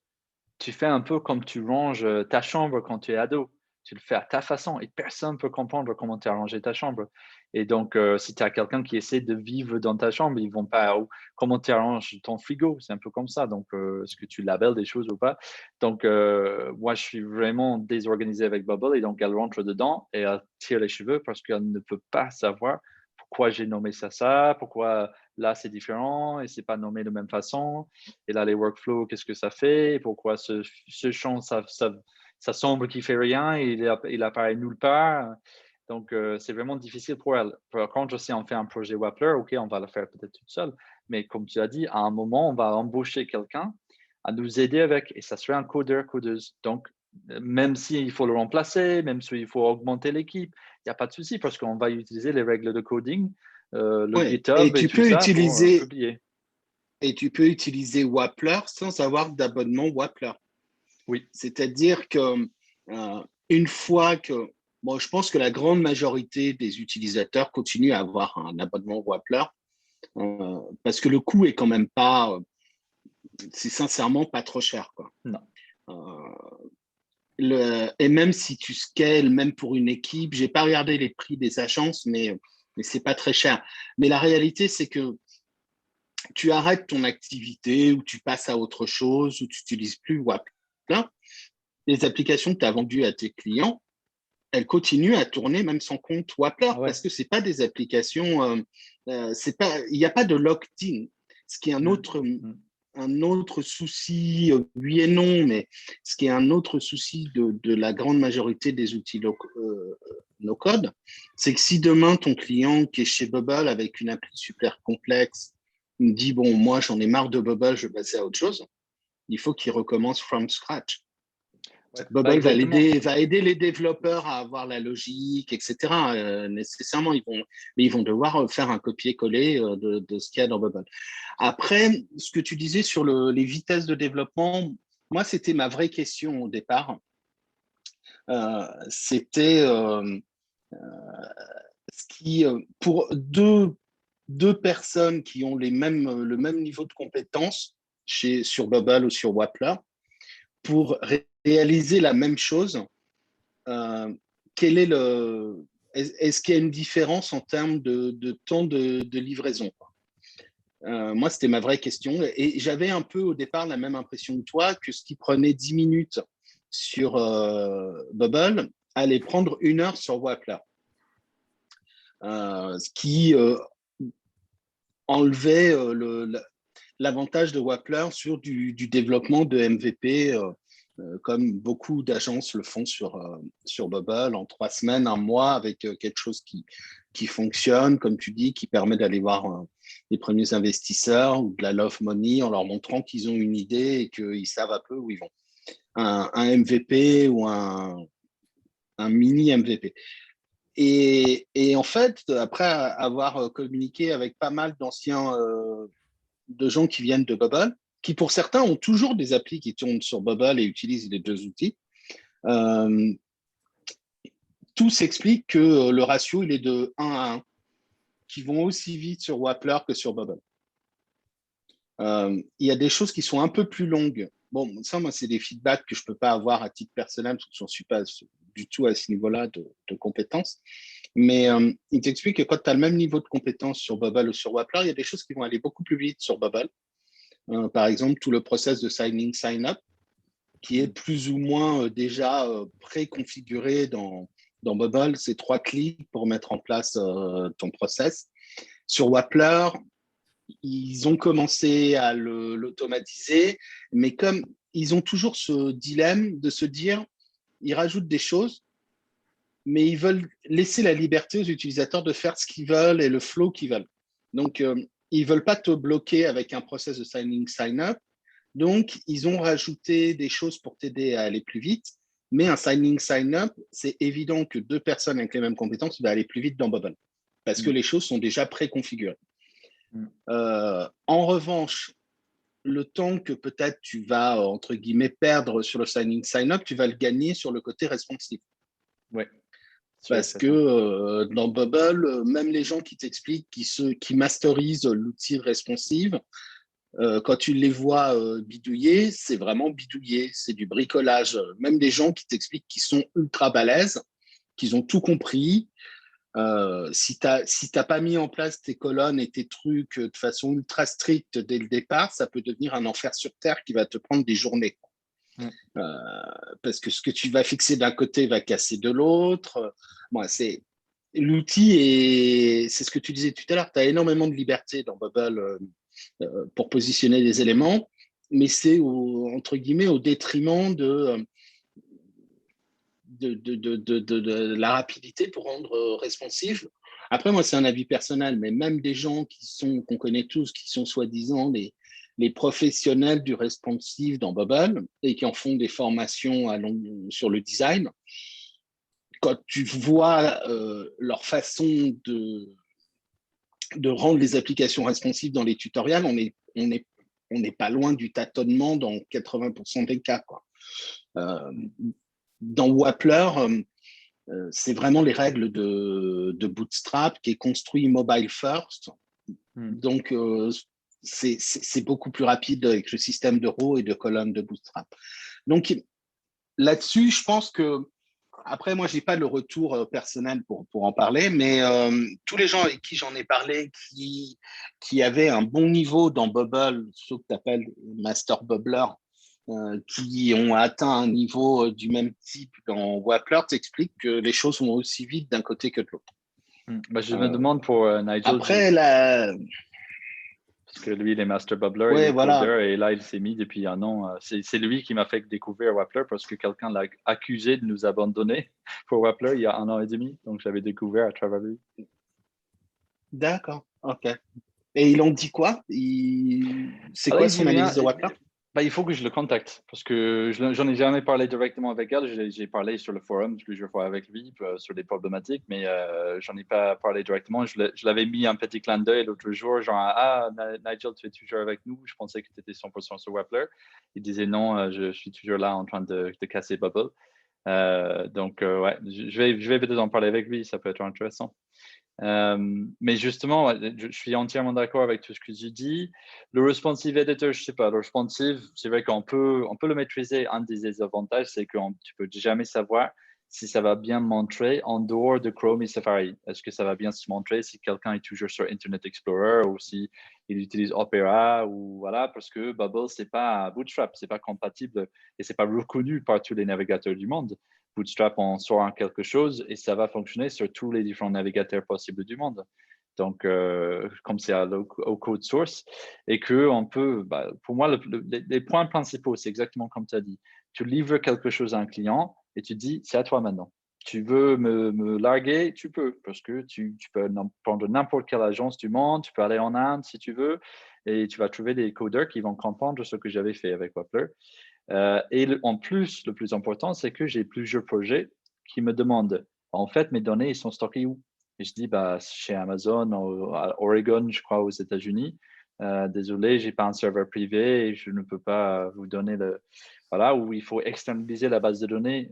tu fais un peu comme tu ranges ta chambre quand tu es ado. Tu le fais à ta façon et personne ne peut comprendre comment tu as rangé ta chambre. Et donc, si tu as quelqu'un qui essaie de vivre dans ta chambre, ils vont pas, comment tu arranges ton frigo, c'est un peu comme ça. Donc, est-ce que tu labelles des choses ou pas? Donc, moi, je suis vraiment désorganisé avec Bubble et donc elle rentre dedans et elle tire les cheveux parce qu'elle ne peut pas savoir pourquoi j'ai nommé ça, pourquoi là c'est différent et c'est pas nommé de la même façon. Et là, les workflows, qu'est-ce que ça fait? Pourquoi ce champ, ça semble qu'il fait rien et il apparaît nulle part. Donc, c'est vraiment difficile pour elle. Par contre, si on fait un projet Wappler, OK, on va le faire peut-être toute seule. Mais comme tu as dit, à un moment, on va embaucher quelqu'un à nous aider avec, et ça serait un codeur, codeuse. Donc, même s'il faut le remplacer, même s'il faut augmenter l'équipe, il n'y a pas de souci parce qu'on va utiliser les règles de coding, le Ouais. GitHub et tout ça pour publier. Et tu peux utiliser Wappler sans avoir d'abonnement Wappler. Oui. C'est-à-dire que une fois que, bon, je pense que la grande majorité des utilisateurs continuent à avoir un abonnement Wappler parce que le coût est quand même pas, c'est sincèrement pas trop cher, quoi. Non. Et même si tu scales, même pour une équipe, j'ai pas regardé les prix des agences, mais c'est pas très cher. Mais la réalité, c'est que tu arrêtes ton activité ou tu passes à autre chose ou tu n'utilises plus Wappler, les applications que tu as vendues à tes clients, elles continuent à tourner même sans compte Wappler parce que c'est pas des applications, c'est pas, il n'y a pas de locked-in, ce qui est un autre souci, oui et non, mais ce qui est un autre souci de la grande majorité des outils no-code, c'est que si demain ton client qui est chez Bubble avec une appli super complexe me dit bon, moi j'en ai marre de Bubble, je vais passer à autre chose, il faut qu'il recommence from scratch. Ouais, Bubble exactement. va aider les développeurs à avoir la logique, etc. Nécessairement, mais ils vont devoir faire un copier-coller de ce qu'il y a dans Bubble. Après, ce que tu disais sur les vitesses de développement, moi, c'était ma vraie question au départ. C'était ce qui, pour deux personnes qui ont le même niveau de compétences sur Bubble ou sur Wappler, pour réaliser la même chose, quel est est-ce qu'il y a une différence en termes de temps de livraison? Moi, c'était ma vraie question. Et j'avais un peu au départ la même impression que toi, que ce qui prenait 10 minutes sur Bubble allait prendre 1 heure sur Wappler. Ce qui enlevait l'avantage de Wappler sur du développement de MVP, comme beaucoup d'agences le font sur Bubble, en 3 semaines, 1 mois, avec quelque chose qui fonctionne, comme tu dis, qui permet d'aller voir les premiers investisseurs ou de la love money en leur montrant qu'ils ont une idée et qu'ils savent un peu où ils vont. Un MVP ou un mini MVP. Et en fait, après avoir communiqué avec pas mal d'anciens de gens qui viennent de Bubble, qui pour certains ont toujours des applis qui tournent sur Bubble et utilisent les 2 outils, tout s'explique que le ratio, il est de 1 à 1, qui vont aussi vite sur Wappler que sur Bubble. Il y a des choses qui sont un peu plus longues. Bon, ça, moi, c'est des feedbacks que je ne peux pas avoir à titre personnel, parce que je ne suis pas du tout à ce niveau-là de compétences. Mais il t'explique que quand tu as le même niveau de compétence sur Bubble ou sur Wappler, il y a des choses qui vont aller beaucoup plus vite sur Bubble. Par exemple, tout le process de signing, sign-up, qui est plus ou moins déjà préconfiguré dans Bubble. C'est 3 clics pour mettre en place ton process. Sur Wappler, ils ont commencé à l'automatiser, mais comme ils ont toujours ce dilemme de se dire, ils rajoutent des choses, mais ils veulent laisser la liberté aux utilisateurs de faire ce qu'ils veulent et le flow qu'ils veulent. Donc, ils ne veulent pas te bloquer avec un process de signing, sign-up. Donc, ils ont rajouté des choses pour t'aider à aller plus vite. Mais un signing, sign-up, c'est évident que 2 personnes avec les mêmes compétences vont aller plus vite dans Bubble parce que les choses sont déjà préconfigurées. En revanche, le temps que peut-être tu vas, entre guillemets, perdre sur le signing, sign-up, tu vas le gagner sur le côté responsive. Ouais. Parce que dans Bubble, même les gens qui t'expliquent, qui masterisent l'outil responsive, quand tu les vois bidouiller, c'est vraiment bidouiller, c'est du bricolage. Même des gens qui t'expliquent qu'ils sont ultra balèzes, qu'ils ont tout compris. Si t'as pas mis en place tes colonnes et tes trucs de façon ultra stricte dès le départ, ça peut devenir un enfer sur Terre qui va te prendre des journées. Parce que ce que tu vas fixer d'un côté va casser de l'autre. Bon, l'outil, et c'est ce que tu disais tout à l'heure, tu as énormément de liberté dans Bubble pour positionner les éléments, mais c'est entre guillemets au détriment de la rapidité pour rendre responsive. Après, moi, c'est un avis personnel, mais même des gens qu'on connaît tous, qui sont soi-disant les professionnels du responsive dans Bubble et qui en font des formations sur le design, quand tu vois leur façon de rendre les applications responsives dans les tutoriels, on n'est pas loin du tâtonnement dans 80% des cas, quoi. Dans Wappler, c'est vraiment les règles de Bootstrap qui est construit mobile first. Donc, c'est beaucoup plus rapide avec le système de rows et de colonnes de Bootstrap. Donc, là-dessus, je pense que, après, moi, je n'ai pas le retour personnel pour en parler, mais tous les gens avec qui j'en ai parlé, qui avaient un bon niveau dans Bubble, ce que tu appelles Master Bubbler, qui ont atteint un niveau du même type dans Wappler, t'expliquent que les choses vont aussi vite d'un côté que de l'autre. Bah, je me demande pour Nigel. Après, parce que lui, il est Master Bubbler, ouais, il est voilà. coder, et là, il s'est mis depuis 1 an. C'est lui qui m'a fait découvrir Wappler parce que quelqu'un l'a accusé de nous abandonner pour Wappler il y a 1 an et demi. Donc, j'avais découvert à travers lui. D'accord, ok. Et ils ont dit quoi? C'est quoi son analyse de Wappler? Il faut que je le contacte parce que j'en ai jamais parlé directement avec elle. J'ai parlé sur le forum plusieurs fois avec lui sur des problématiques, mais j'en ai pas parlé directement. Je l'avais mis un petit clin d'œil l'autre jour, genre ah Nigel, tu es toujours avec nous. Je pensais que tu étais 100% sur Wappler. Il disait non, je suis toujours là en train de casser Bubble. Donc ouais, je vais peut-être en parler avec lui. Ça peut être intéressant. Mais justement, je suis entièrement d'accord avec tout ce que tu dis. Le responsive editor, je sais pas, le responsive, c'est vrai qu'on peut le maîtriser. Un des désavantages, c'est que tu peux jamais savoir si ça va bien montrer en dehors de Chrome et Safari. Est-ce que ça va bien se montrer si quelqu'un est toujours sur Internet Explorer ou si il utilise Opera ou voilà, parce que Bubble, c'est pas Bootstrap, c'est pas compatible et c'est pas reconnu par tous les navigateurs du monde. Bootstrap en sort quelque chose et ça va fonctionner sur tous les différents navigateurs possibles du monde. Donc, comme c'est au code source, et que on peut, pour moi, les points principaux, c'est exactement comme tu as dit. Tu livres quelque chose à un client et tu dis, c'est à toi maintenant. Tu veux me larguer, tu peux, parce que tu peux prendre n'importe quelle agence du monde, tu peux aller en Inde si tu veux, et tu vas trouver des codeurs qui vont comprendre ce que j'avais fait avec Wappler. Et en plus, le plus important, c'est que j'ai plusieurs projets qui me demandent, en fait, mes données, ils sont stockées où? Et je dis, chez Amazon, à Oregon, je crois, aux États-Unis. Désolé, j'ai pas un serveur privé et je ne peux pas vous donner voilà, où il faut externaliser la base de données,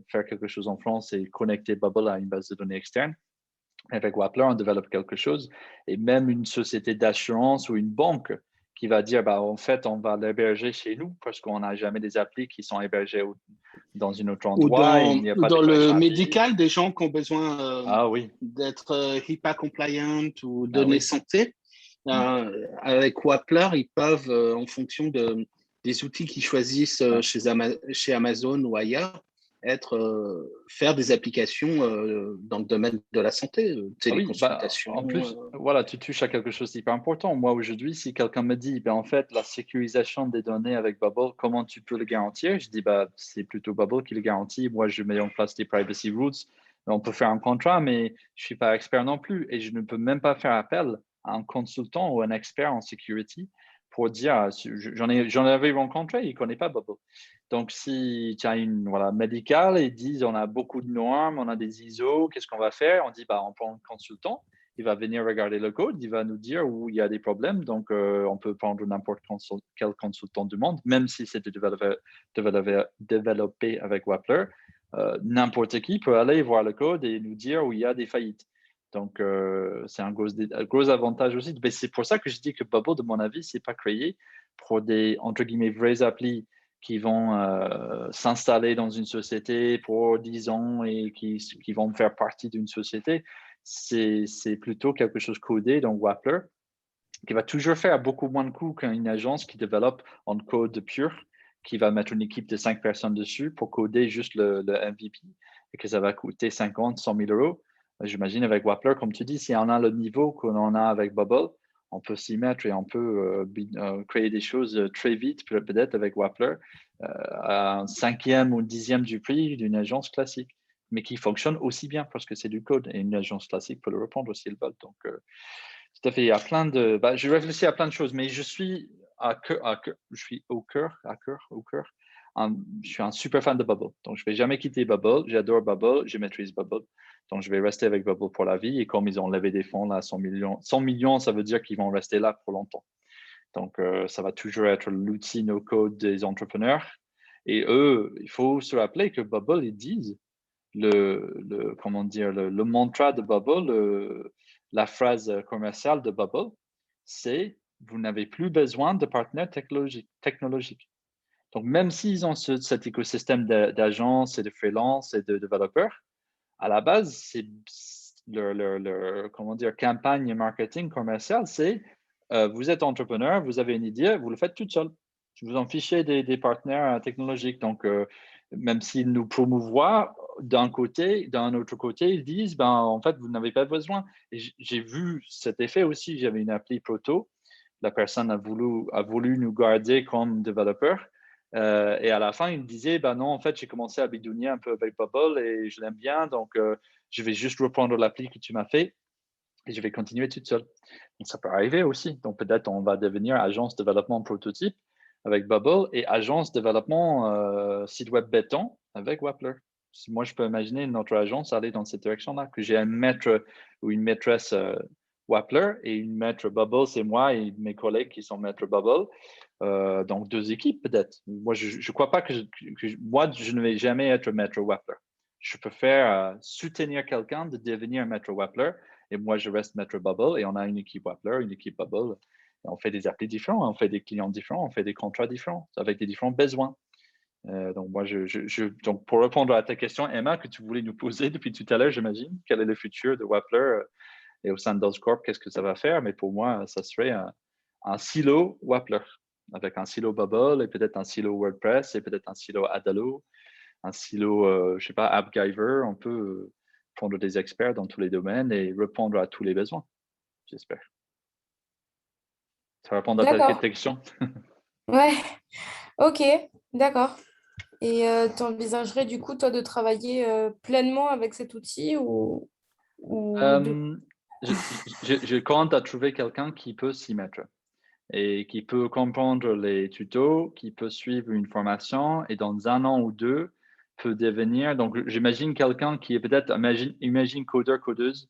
faire quelque chose en France et connecter Bubble à une base de données externe. Avec Wappler, on développe quelque chose et même une société d'assurance ou une banque qui va dire, en fait, on va l'héberger chez nous parce qu'on n'a jamais des applis qui sont hébergées dans un autre Ou endroit et il n'y a pas de dans le connexion API. médical, des gens qui ont besoin Ah oui. d'être HIPAA compliant ou Ah données oui. santé, avec Wappler, ils peuvent, en fonction des outils qu'ils choisissent chez Amazon ou ailleurs, faire des applications dans le domaine de la santé, Ah oui, téléconsultation. en plus, voilà, tu touches à quelque chose d'hyper important. Moi, aujourd'hui, si quelqu'un me dit, en fait, la sécurisation des données avec Bubble, comment tu peux le garantir? Je dis, c'est plutôt Bubble qui le garantit. Moi, je mets en place des privacy rules. On peut faire un contrat, mais je suis pas expert non plus. Et je ne peux même pas faire appel à un consultant ou un expert en security pour dire, j'en avais rencontré, il connaît pas Bubble. Donc, si tu as une médicale et ils disent on a beaucoup de normes, on a des ISO, qu'est-ce qu'on va faire? On dit on prend un consultant, il va venir regarder le code, il va nous dire où il y a des problèmes. Donc, on peut prendre n'importe quel consultant du monde, même si c'est développé avec Wappler. N'importe qui peut aller voir le code et nous dire où il y a des faillites. Donc, c'est un gros avantage aussi. Mais c'est pour ça que je dis que Bubble, de mon avis, c'est pas créé pour des, entre guillemets, vraies applis qui vont s'installer dans une société pour 10 ans et qui vont faire partie d'une société. C'est plutôt quelque chose codé dans Wappler qui va toujours faire beaucoup moins de coûts qu'une agence qui développe en code pur, qui va mettre une équipe de 5 personnes dessus pour coder juste le MVP et que ça va coûter 50, 100 000 euros. J'imagine avec Wappler, comme tu dis, si on a le niveau qu'on en a avec Bubble, on peut s'y mettre et on peut créer des choses très vite, peut-être avec Wappler, à un cinquième ou dixième du prix d'une agence classique, mais qui fonctionne aussi bien parce que c'est du code et une agence classique peut le reprendre aussi, elle veut. Donc, tout à fait. Il y a plein de. Je réfléchis à plein de choses, mais je suis je suis au cœur. Je suis un super fan de Bubble. Donc, je ne vais jamais quitter Bubble. J'adore Bubble. Je maîtrise Bubble. Donc, je vais rester avec Bubble pour la vie. Et comme ils ont levé des fonds, là, 100 millions, 100 millions, ça veut dire qu'ils vont rester là pour longtemps. Donc, ça va toujours être l'outil no-code des entrepreneurs. Et eux, il faut se rappeler que Bubble, ils disent comment dire, le mantra de Bubble, la phrase commerciale de Bubble, c'est vous n'avez plus besoin de partenaires technologiques. Donc, même s'ils ont cet écosystème d'agences et de freelance et de développeurs, à la base, c'est comment dire, campagne marketing commerciale, c'est vous êtes entrepreneur, vous avez une idée, vous le faites tout seul. Vous en fichez des partenaires technologiques. Donc, même s'ils nous promouvoient d'un côté, d'un autre côté, ils disent, en fait, vous n'avez pas besoin. Et j'ai vu cet effet aussi. J'avais une appli proto. La personne a voulu nous garder comme développeur. Et à la fin, il me disait, non, en fait, j'ai commencé à bidouiller un peu avec Bubble et je l'aime bien. Donc, je vais juste reprendre l'appli que tu m'as fait et je vais continuer toute seule. Donc, ça peut arriver aussi. Donc, peut-être on va devenir agence de développement prototype avec Bubble et agence développement site web béton avec Wappler. Moi, je peux imaginer notre agence aller dans cette direction-là, que j'ai un maître ou une maîtresse Wappler et une maître Bubble, c'est moi et mes collègues qui sont maîtres Bubble. Donc, 2 équipes peut-être. Moi, je ne crois pas que moi, je ne vais jamais être maître Wappler. Je peux faire soutenir quelqu'un de devenir maître Wappler et moi, je reste maître Bubble et on a une équipe Wappler, une équipe Bubble. Et on fait des applis différents, on fait des clients différents, on fait des contrats différents avec des différents besoins. Donc, moi, donc, pour répondre à ta question, Emma, que tu voulais nous poser depuis tout à l'heure, j'imagine, quel est le futur de Wappler et au sein de Dozcorp, qu'est-ce que ça va faire? Mais pour moi, ça serait un silo Wappler avec un silo Bubble et peut-être un silo WordPress et peut-être un silo Adalo, un silo, je sais pas, AppGyver. On peut prendre des experts dans tous les domaines et répondre à tous les besoins, j'espère. Ça répond à ta D'accord. question. Ouais, ok, d'accord. Et tu envisagerais du coup, toi, de travailler pleinement avec cet outil ou de... Je compte à trouver quelqu'un qui peut s'y mettre et qui peut comprendre les tutos, qui peut suivre une formation et dans 1 an ou 2 peut devenir. Donc, j'imagine quelqu'un qui est peut-être, imagine codeur, codeuse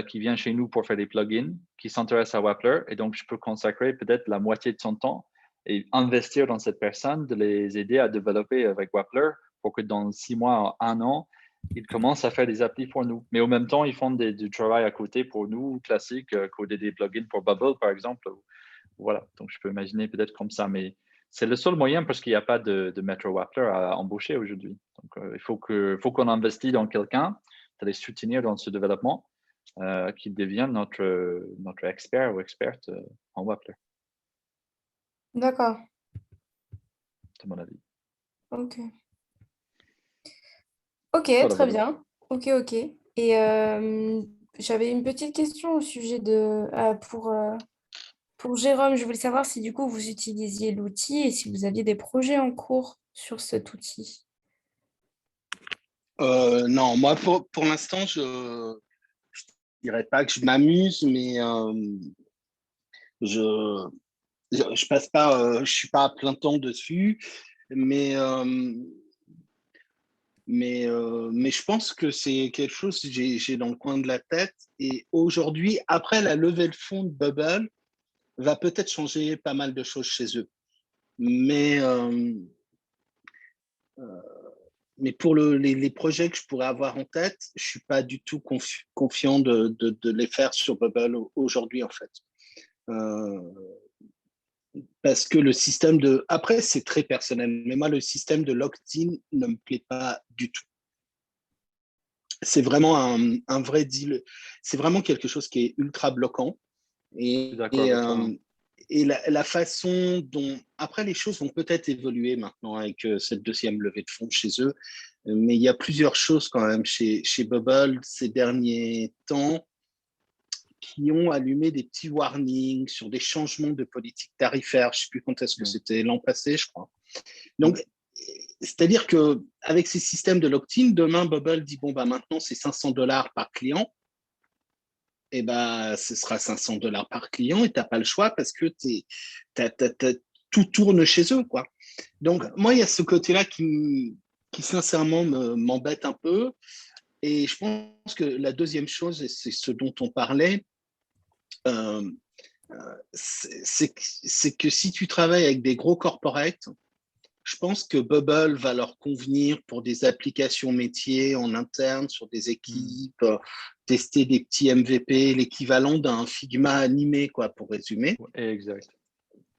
qui vient chez nous pour faire des plugins, qui s'intéresse à Wappler et donc je peux consacrer peut-être la moitié de son temps et investir dans cette personne, de les aider à développer avec Wappler pour que dans 6 mois, 1 an, ils commencent à faire des applis pour nous. Mais au même temps, ils font du travail à côté pour nous, classique, coder des plugins pour Bubble, par exemple. Voilà, donc je peux imaginer peut-être comme ça, mais c'est le seul moyen parce qu'il n'y a pas de maître Wappler à embaucher aujourd'hui. Donc, il faut qu'on investisse dans quelqu'un, de les soutenir dans ce développement, qui devienne notre expert ou experte en Wappler, D'accord, à mon avis. ok. Ok, Voilà, très voilà. bien. Ok, ok. Et j'avais une petite question au sujet pour Jérôme. Je voulais savoir si du coup vous utilisiez l'outil et si vous aviez des projets en cours sur cet outil. Non, moi, pour l'instant, je dirais pas que je m'amuse, mais je, je passe pas, je suis pas à plein temps dessus, mais, euh, mais je pense que c'est quelque chose que j'ai dans le coin de la tête. Et aujourd'hui, après la levée de fonds de Bubble, va peut-être changer pas mal de choses chez eux. Mais, euh, mais pour les projets que je pourrais avoir en tête, je suis pas du tout confiant de les faire sur Bubble aujourd'hui, en fait. Euh, Parce que le système de... Après, c'est très personnel, mais moi, le système de locked-in ne me plaît pas du tout. C'est vraiment un vrai deal. C'est vraiment quelque chose qui est ultra bloquant. Je suis Et, d'accord et, avec toi. euh, et la façon dont... Après, les choses vont peut-être évoluer maintenant avec cette deuxième levée de fonds chez eux. Mais il y a plusieurs choses quand même chez Bubble ces derniers temps qui ont allumé des petits warnings sur des changements de politique tarifaire. Je ne sais plus quand est-ce que Mm. c'était, l'an passé, je crois. Mm. Donc, c'est-à-dire que avec ces systèmes de lock-in, demain, Bubble dit, bon, bah, maintenant, c'est $500 par client. Et ben, ce sera $500 par client et tu n'as pas le choix parce que tout tourne chez eux, quoi. Donc, moi, il y a ce côté-là qui sincèrement, m'embête un peu. Et je pense que la deuxième chose, et c'est ce dont on parlait, euh, c'est que si tu travailles avec des gros corporates, je pense que Bubble va leur convenir pour des applications métiers en interne sur des Mm. équipes, tester des petits MVP, l'équivalent d'un Figma animé, quoi, pour résumer. Exact.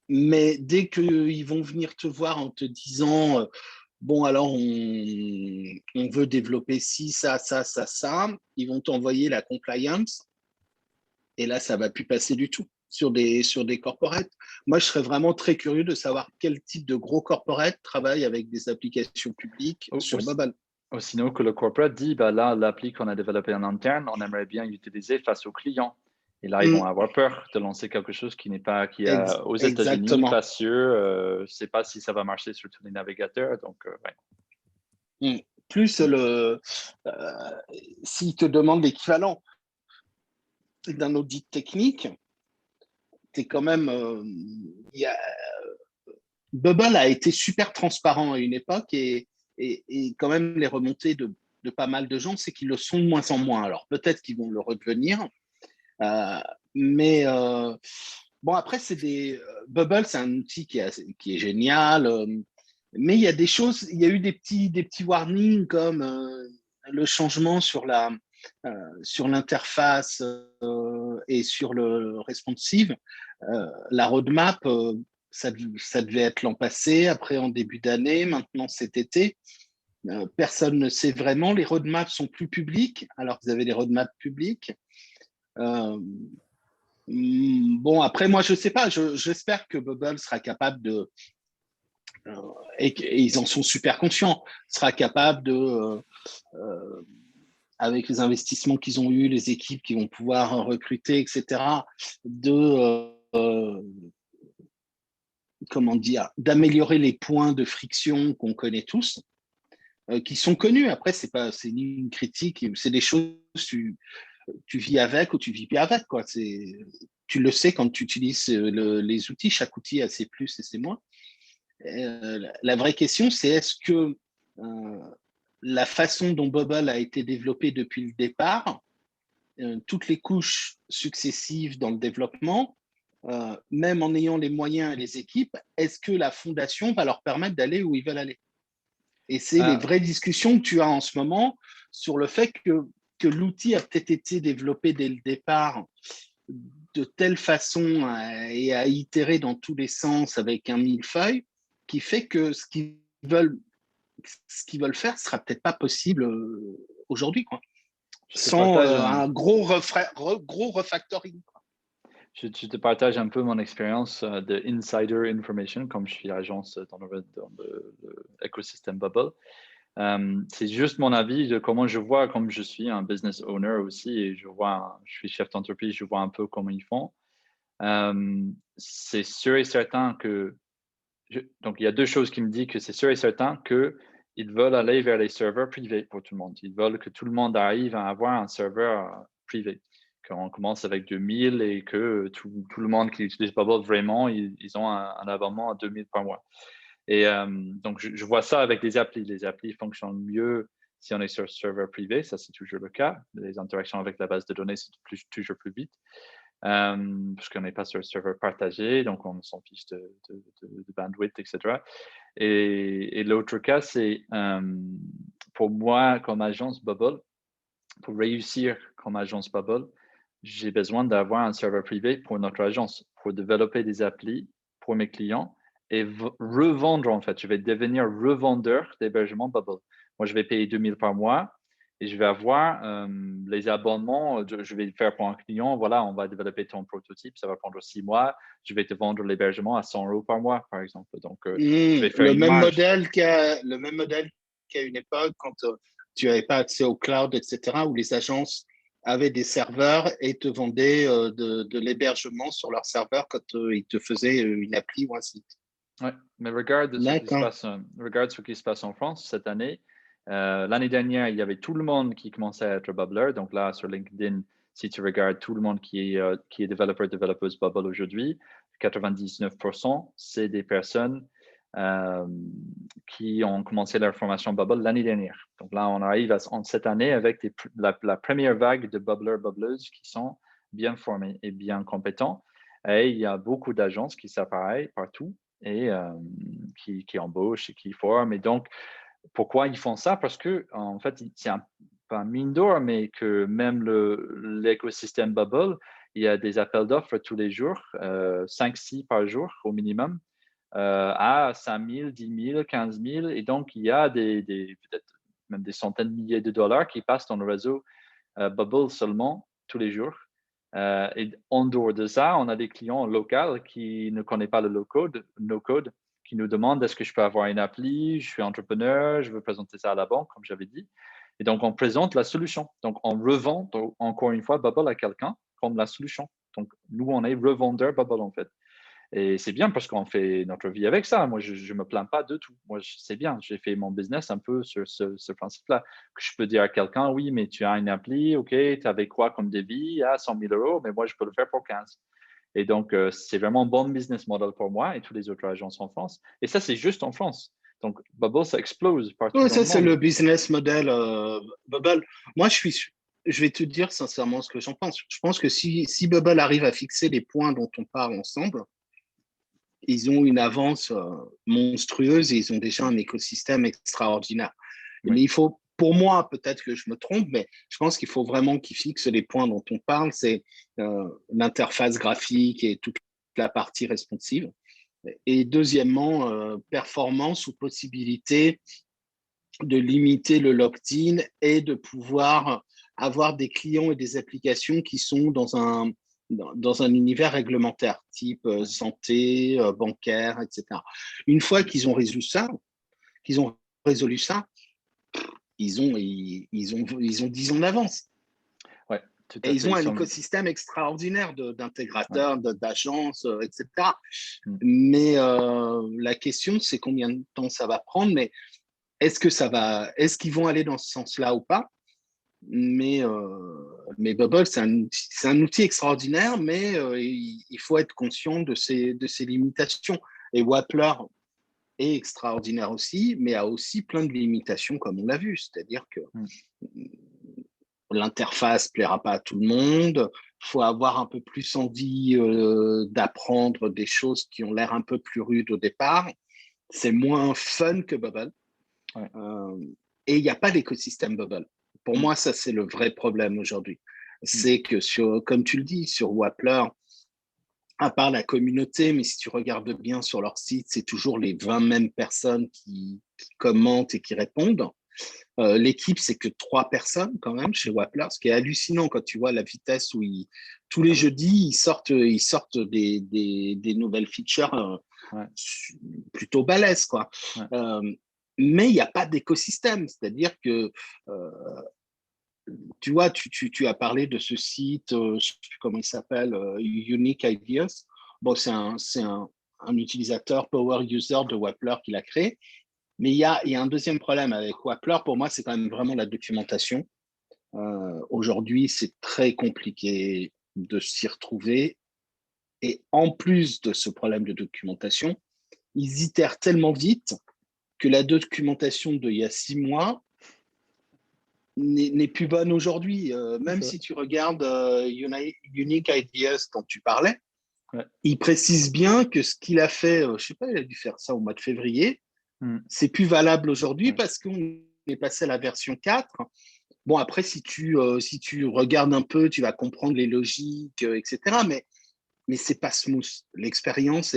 Mais dès qu'ils vont venir te voir en te disant, bon, alors on veut développer ci, ça, ils vont t'envoyer la compliance. Et là, ça ne va plus passer du tout sur des corporates. Moi, je serais vraiment très curieux de savoir quel type de gros corporate travaille avec des applications publiques Ou, sur Bubble. ou sinon que le corporate dit, bah là, l'appli qu'on a développée en interne, on aimerait bien l'utiliser face aux clients. Et là, ils vont avoir peur de lancer quelque chose qui n'est pas, qui est aux États-Unis, Exactement. pas sûr. Je ne sais pas si ça va marcher sur tous les navigateurs. Donc, ouais. Mm. Plus s'ils te demandent l'équivalent d'un audit technique, t'es quand même, Bubble a été super transparent à une époque et quand même les remontées de pas mal de gens, c'est qu'ils le sont de moins en moins. Alors peut-être qu'ils vont le redevenir, euh, mais bon, après, Bubble, c'est un outil qui est génial, mais il y a des choses, il y a eu des petits warnings comme le changement sur l'interface et sur le responsive. La roadmap, ça devait être l'an passé, après en début d'année, maintenant cet été. Personne ne sait vraiment. Les roadmaps sont plus publics, alors que vous avez des roadmaps publics. Euh, Bon, après, moi, je sais pas. J'espère que Bubble sera capable et ils en sont super conscients, sera capable avec les investissements qu'ils ont eus, les équipes qui vont pouvoir recruter, etc., comment dire, d'améliorer les points de friction qu'on connaît tous, qui sont connus. Après, c'est ni une critique, c'est des choses tu vis avec ou tu vis pas avec, quoi. Tu le sais quand tu utilises les outils. Chaque outil a ses plus et ses moins. La vraie question, c'est est-ce que la façon dont Bubble a été développé depuis le départ, toutes les couches successives dans le développement, même en ayant les moyens et les équipes, est-ce que la fondation va leur permettre d'aller où ils veulent aller? Et c'est les vraies discussions que tu as en ce moment sur le fait que l'outil a peut-être été développé dès le départ de telle façon et à itérer dans tous les sens avec un millefeuille qui fait que ce qu'ils veulent faire sera peut-être pas possible aujourd'hui, quoi. Sans un gros refactoring. Je te partage un peu mon expérience de insider information, comme je suis agence dans l'écosystème Bubble. C'est juste mon avis de comment je vois, comme je suis un business owner aussi, et je suis chef d'entreprise, je vois un peu comment ils font. C'est sûr et certain que, donc il y a deux choses qui me disent que c'est sûr et certain qu'ils veulent aller vers les serveurs privés pour tout le monde. Ils veulent que tout le monde arrive à avoir un serveur privé. Qu'on commence avec 2000 et que tout le monde qui utilise Bubble vraiment, ils ont un abonnement à 2000 par mois. Et donc, je vois ça avec les applis. Les applis fonctionnent mieux si on est sur serveur privé. Ça, c'est toujours le cas. Les interactions avec la base de données, c'est toujours plus vite. Parce qu'on n'est pas sur le serveur partagé, donc on s'en fiche de bandwidth, etc. Et l'autre cas, c'est pour moi, comme agence Bubble, pour réussir comme agence Bubble, j'ai besoin d'avoir un serveur privé pour notre agence, pour développer des applis pour mes clients et revendre, en fait. Je vais devenir revendeur d'hébergement Bubble. Moi, je vais payer 2000 par mois et je vais avoir les abonnements. Je vais faire pour un client, voilà, on va développer ton prototype, ça va prendre 6 mois. Je vais te vendre l'hébergement à 100 € par mois, par exemple. Donc, je vais faire le une même marge. Le même modèle qu'à une époque, quand tu n'avais pas accès au cloud, etc., où les agences avaient des serveurs et te vendaient de l'hébergement sur leur serveur quand ils te faisaient une appli ou un site. Ouais, mais regarde ce qui se passe en France cette année. L'année dernière, il y avait tout le monde qui commençait à être Bubbler. Donc là, sur LinkedIn, si tu regardes tout le monde qui est développeuse Bubble aujourd'hui, 99%, c'est des personnes qui ont commencé leur formation Bubble l'année dernière. Donc là, on arrive en cette année avec la première vague de Bubbleuses qui sont bien formés et bien compétents. Et il y a beaucoup d'agences qui s'appareillent partout et qui embauchent et qui forment. Et donc, pourquoi ils font ça? Parce que, en fait, c'est pas un mine d'or, mais que même l'écosystème Bubble, il y a des appels d'offres tous les jours, 5-6 par jour au minimum, à 5 000, 10 000, 15 000. Et donc, il y a peut-être même des centaines de milliers de dollars qui passent dans le réseau Bubble seulement tous les jours. Et en dehors de ça, on a des clients locaux qui ne connaissent pas le no-code, qui nous demandent est-ce que je peux avoir une appli, je suis entrepreneur, je veux présenter ça à la banque, comme j'avais dit. Et donc, on présente la solution. Donc, on revend encore une fois Bubble à quelqu'un comme la solution. Donc, nous, on est revendeur Bubble en fait. Et c'est bien parce qu'on fait notre vie avec ça. Moi, je ne me plains pas de tout. Moi, c'est bien. J'ai fait mon business un peu sur ce principe-là. Que je peux dire à quelqu'un, oui, mais tu as une appli, OK, tu avais quoi comme devis? Ah, 100 000 €, mais moi, je peux le faire pour 15. Et donc, c'est vraiment un bon business model pour moi et tous les autres agences en France. Et ça, c'est juste en France. Donc, Bubble, ça explose partout Ouais, dans ça, le c'est monde. le business model Bubble. Moi, je vais te dire sincèrement ce que j'en pense. Je pense que si Bubble arrive à fixer les points dont on parle ensemble, ils ont une avance monstrueuse et ils ont déjà un écosystème extraordinaire. Oui. Mais il faut, pour moi, peut-être que je me trompe, mais je pense qu'il faut vraiment qu'ils fixent les points dont on parle. C'est l'interface graphique et toute la partie responsive. Et deuxièmement, performance ou possibilité de limiter le lock-in et de pouvoir avoir des clients et des applications qui sont dans un univers réglementaire, type santé, bancaire, etc. Une fois qu'ils ont résolu ça, ils ont 10 ans d'avance. Ouais, tout Et à ils fait. ont un écosystème extraordinaire d'intégrateurs, d'agences, etc. Mm. Mais la question, c'est combien de temps ça va prendre. Mais est-ce qu'ils vont aller dans ce sens-là ou pas? Mais Bubble, c'est un outil extraordinaire, mais il faut être conscient de ses limitations. Et Wappler est extraordinaire aussi, mais a aussi plein de limitations, comme on l'a vu. C'est-à-dire que l'interface ne plaira pas à tout le monde. Il faut avoir un peu plus envie d'apprendre des choses qui ont l'air un peu plus rudes au départ. C'est moins fun que Bubble. Ouais. Et il n'y a pas d'écosystème Bubble. Pour moi, ça, c'est le vrai problème aujourd'hui. C'est que, comme tu le dis, sur Wappler, à part la communauté, mais si tu regardes bien sur leur site, c'est toujours les 20 mêmes personnes qui commentent et qui répondent. L'équipe, c'est que 3 personnes quand même chez Wappler, ce qui est hallucinant quand tu vois la vitesse où tous les jeudis, ils sortent des nouvelles features plutôt balèzes, quoi. Ouais. Mais il n'y a pas d'écosystème, c'est-à-dire que tu vois, tu as parlé de ce site, je sais plus comment il s'appelle, Unique Ideas. Bon, c'est un utilisateur power user de Wappler qui l'a créé. Mais il y a un deuxième problème avec Wappler. Pour moi, c'est quand même vraiment la documentation. Aujourd'hui, c'est très compliqué de s'y retrouver. Et en plus de ce problème de documentation, ils itèrent tellement vite que la documentation d'il y a 6 mois n'est plus bonne aujourd'hui. Même si tu regardes Unique Ideas dont tu parlais, il précise bien que ce qu'il a fait, je ne sais pas, il a dû faire ça au mois de février, c'est plus valable aujourd'hui parce qu'on est passé à la version 4. Bon, après, si tu regardes un peu, tu vas comprendre les logiques, etc. Mais c'est pas smooth. L'expérience,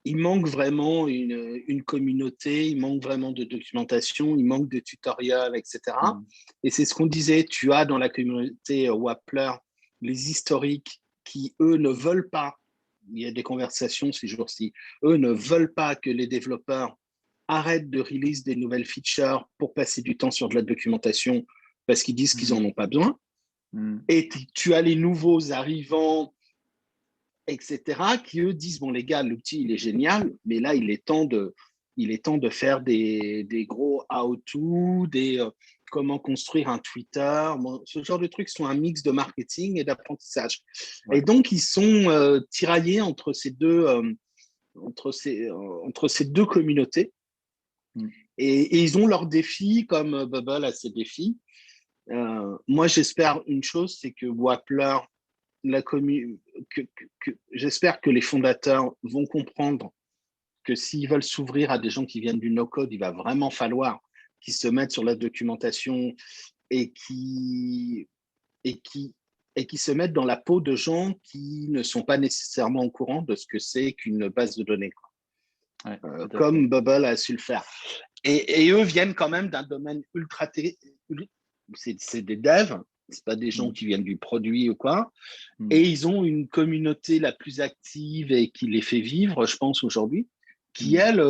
il manque vraiment une communauté, il manque vraiment de documentation, il manque de tutoriels, etc. Et c'est ce qu'on disait, tu as dans la communauté Wappler les historiques qui, eux, ne veulent pas, il y a des conversations ces jours-ci, eux ne veulent pas que les développeurs arrêtent de release des nouvelles features pour passer du temps sur de la documentation parce qu'ils disent qu'ils n'en ont pas besoin. Et tu as les nouveaux arrivants, etc., qui eux disent, bon les gars, l'outil il est génial, mais là il est temps de faire des gros how-to, comment construire un Twitter. Bon, ce genre de trucs sont un mix de marketing et d'apprentissage. Et donc ils sont tiraillés entre ces deux communautés. Et ils ont leurs défis, comme Bubble a ses défis. Moi, j'espère une chose, c'est que Wappler, j'espère que les fondateurs vont comprendre que s'ils veulent s'ouvrir à des gens qui viennent du no-code, il va vraiment falloir qu'ils se mettent sur la documentation et qui se mettent dans la peau de gens qui ne sont pas nécessairement au courant de ce que c'est qu'une base de données. Comme Bubble a su le faire. Et eux viennent quand même d'un domaine ultra... C'est des devs, c'est pas des gens qui viennent du produit ou quoi. Et ils ont une communauté la plus active et qui les fait vivre, je pense, aujourd'hui, qui, elle,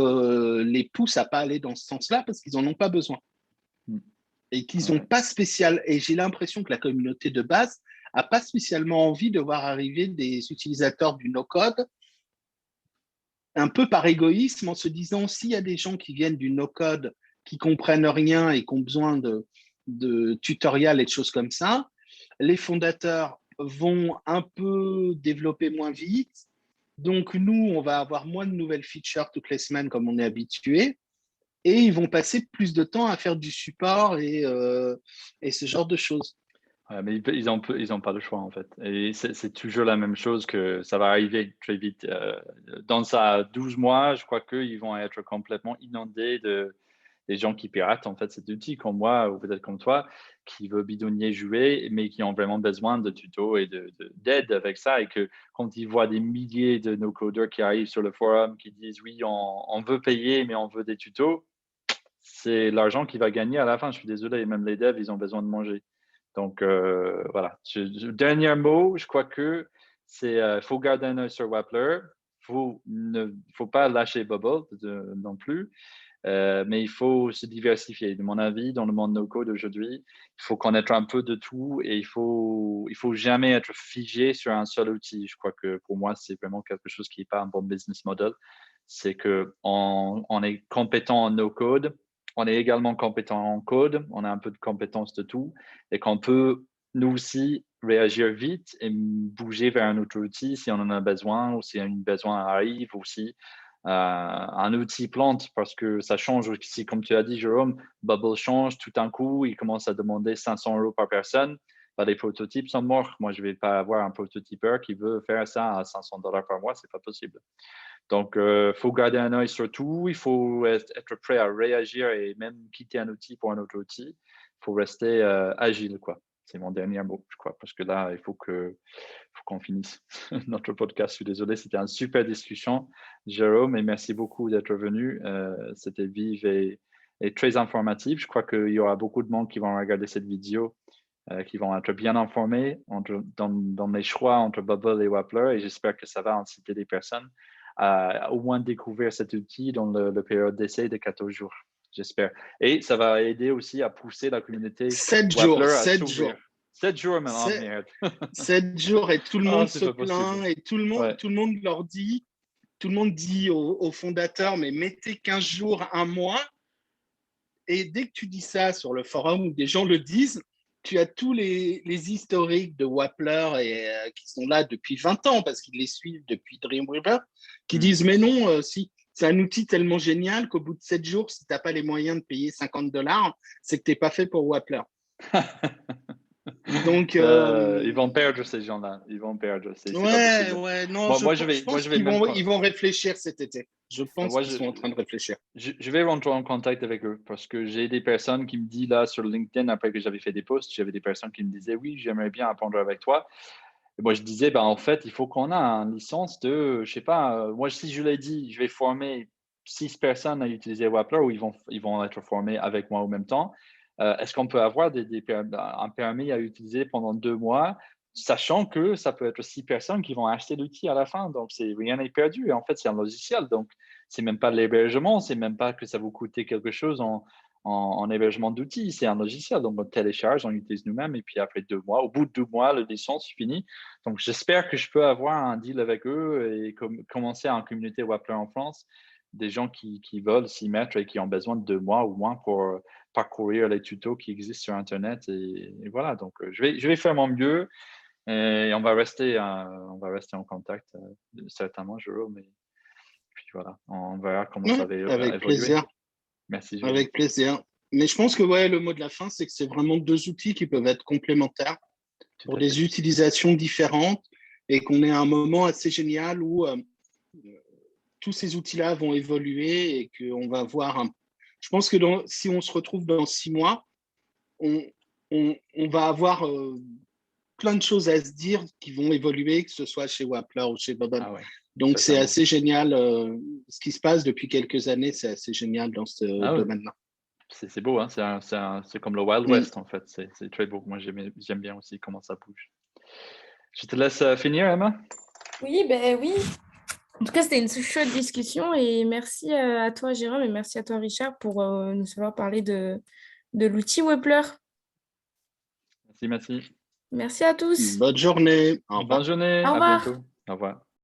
les pousse à pas aller dans ce sens-là parce qu'ils n'en ont pas besoin. Et qu'ils n'ont pas spécial... Et j'ai l'impression que la communauté de base n'a pas spécialement envie de voir arriver des utilisateurs du no-code un peu par égoïsme, en se disant s'il y a des gens qui viennent du no-code, qui comprennent rien et qui ont besoin de tutoriels et de choses comme ça, les fondateurs vont un peu développer moins vite. Donc, nous, on va avoir moins de nouvelles features toutes les semaines comme on est habitué. Et ils vont passer plus de temps à faire du support et ce genre de choses. Ouais, mais ils ont pas le choix en fait. Et c'est toujours la même chose que ça va arriver très vite. Dans ça 12 mois, je crois qu'ils vont être complètement inondés des gens qui piratent en fait cet outil, comme moi ou peut-être comme toi, qui veut bidonnier jouer, mais qui ont vraiment besoin de tutos et d'aide avec ça. Et que quand ils voient des milliers de nos codeurs qui arrivent sur le forum, qui disent oui, on veut payer, mais on veut des tutos, c'est l'argent qui va gagner à la fin. Je suis désolé, même les devs, ils ont besoin de manger. Donc, voilà. Dernier mot, je crois que c'est faut garder un œil sur Wappler. Faut pas lâcher Bubble non plus, mais il faut se diversifier. De mon avis, dans le monde no-code aujourd'hui, il faut connaître un peu de tout et il faut jamais être figé sur un seul outil. Je crois que pour moi, c'est vraiment quelque chose qui n'est pas un bon business model. C'est qu'on est compétent en no-code, on est également compétent en code, on a un peu de compétences de tout et qu'on peut, nous aussi, réagir vite et bouger vers un autre outil si on en a besoin ou si un besoin arrive aussi. Un outil plante parce que ça change aussi, comme tu as dit, Jérôme, Bubble change tout d'un coup, il commence à demander 500 € par personne. Bah, les prototypes sont morts. Moi, je ne vais pas avoir un prototypeur qui veut faire ça à 500 $ par mois, c'est pas possible. Donc, faut garder un œil sur tout. Il faut être prêt à réagir et même quitter un outil pour un autre outil. Il faut rester agile, quoi. C'est mon dernier mot, je crois, parce que là, il faut qu'on finisse notre podcast. Je suis désolé, c'était une super discussion, Jérôme, et merci beaucoup d'être venu. C'était vive et très informatif. Je crois qu'il y aura beaucoup de monde qui vont regarder cette vidéo, qui vont être bien informés dans les choix entre Bubble et Wappler, et j'espère que ça va inciter des personnes à au moins découvrir cet outil dans le période d'essai de 14 jours. J'espère. Et ça va aider aussi à pousser la communauté 7 jours, Wappler à 7 s'ouvrir. jours. 7 jours maintenant, C'est- merde. 7 jours et tout le monde C'est se pas possible. plaint et tout le Ouais. monde leur dit, tout le monde dit aux fondateurs, mais mettez 15 jours, un mois. Et dès que tu dis ça sur le forum où des gens le disent, tu as tous les historiques de Wappler qui sont là depuis 20 ans parce qu'ils les suivent depuis Dreamweaver, qui disent mais non, si c'est un outil tellement génial qu'au bout de 7 jours, si tu n'as pas les moyens de payer 50 $, c'est que tu n'es pas fait pour Wappler. Donc, ils vont perdre ces gens-là. Ils vont perdre. C'est pas possible. ouais, non, je pense qu'ils vont réfléchir cet été. Je pense qu'ils sont en train de réfléchir. Je vais rentrer en contact avec eux parce que j'ai des personnes qui me disent là sur LinkedIn, après que j'avais fait des posts, j'avais des personnes qui me disaient oui, j'aimerais bien apprendre avec toi. Et moi, je disais, ben, en fait, il faut qu'on ait une licence de, je sais pas, moi, si je l'ai dit, je vais former 6 personnes à utiliser Wappler ou ils vont être formés avec moi en même temps. Est-ce qu'on peut avoir un permis à utiliser pendant 2 mois, sachant que ça peut être 6 personnes qui vont acheter l'outil à la fin. Donc, rien n'est perdu. Et en fait, c'est un logiciel. Donc, c'est même pas de l'hébergement, c'est même pas que ça vous coûte quelque chose en hébergement d'outils. C'est un logiciel. Donc, on télécharge, on utilise nous-mêmes. Et puis, après 2 mois, au bout de 2 mois, la licence finit. Donc, j'espère que je peux avoir un deal avec eux et commencer à une communauté Wappler en France, des gens qui veulent s'y mettre et qui ont besoin de 2 mois ou moins pour parcourir les tutos qui existent sur Internet. Et voilà, donc je vais faire mon mieux et on va rester en contact, certainement, Jérôme. Et puis voilà, on verra comment ça va avec évoluer. Plaisir. Merci, Jérôme. Avec plaisir. Mais je pense que ouais, le mot de la fin, c'est que c'est vraiment 2 outils qui peuvent être complémentaires pour des utilisations différentes et qu'on est à un moment assez génial où tous ces outils-là vont évoluer et qu'on va voir un... Je pense que si on se retrouve dans 6 mois, on va avoir plein de choses à se dire qui vont évoluer, que ce soit chez Wappler ou chez Bubble. Ah ouais, donc, c'est assez génial. Ce qui se passe depuis quelques années, c'est assez génial dans ce domaine-là. C'est beau, hein? C'est comme le Wild West, en fait. C'est très beau. Moi, j'aime bien aussi comment ça bouge. Je te laisse finir, Emma. Oui, ben oui. En tout cas, c'était une chouette discussion et merci à toi, Jérôme, et merci à toi, Richard, pour nous avoir parlé de l'outil Wappler. Merci. Merci à tous. Bonne journée. Au revoir. Bonne journée. Au À revoir. bientôt. Au revoir.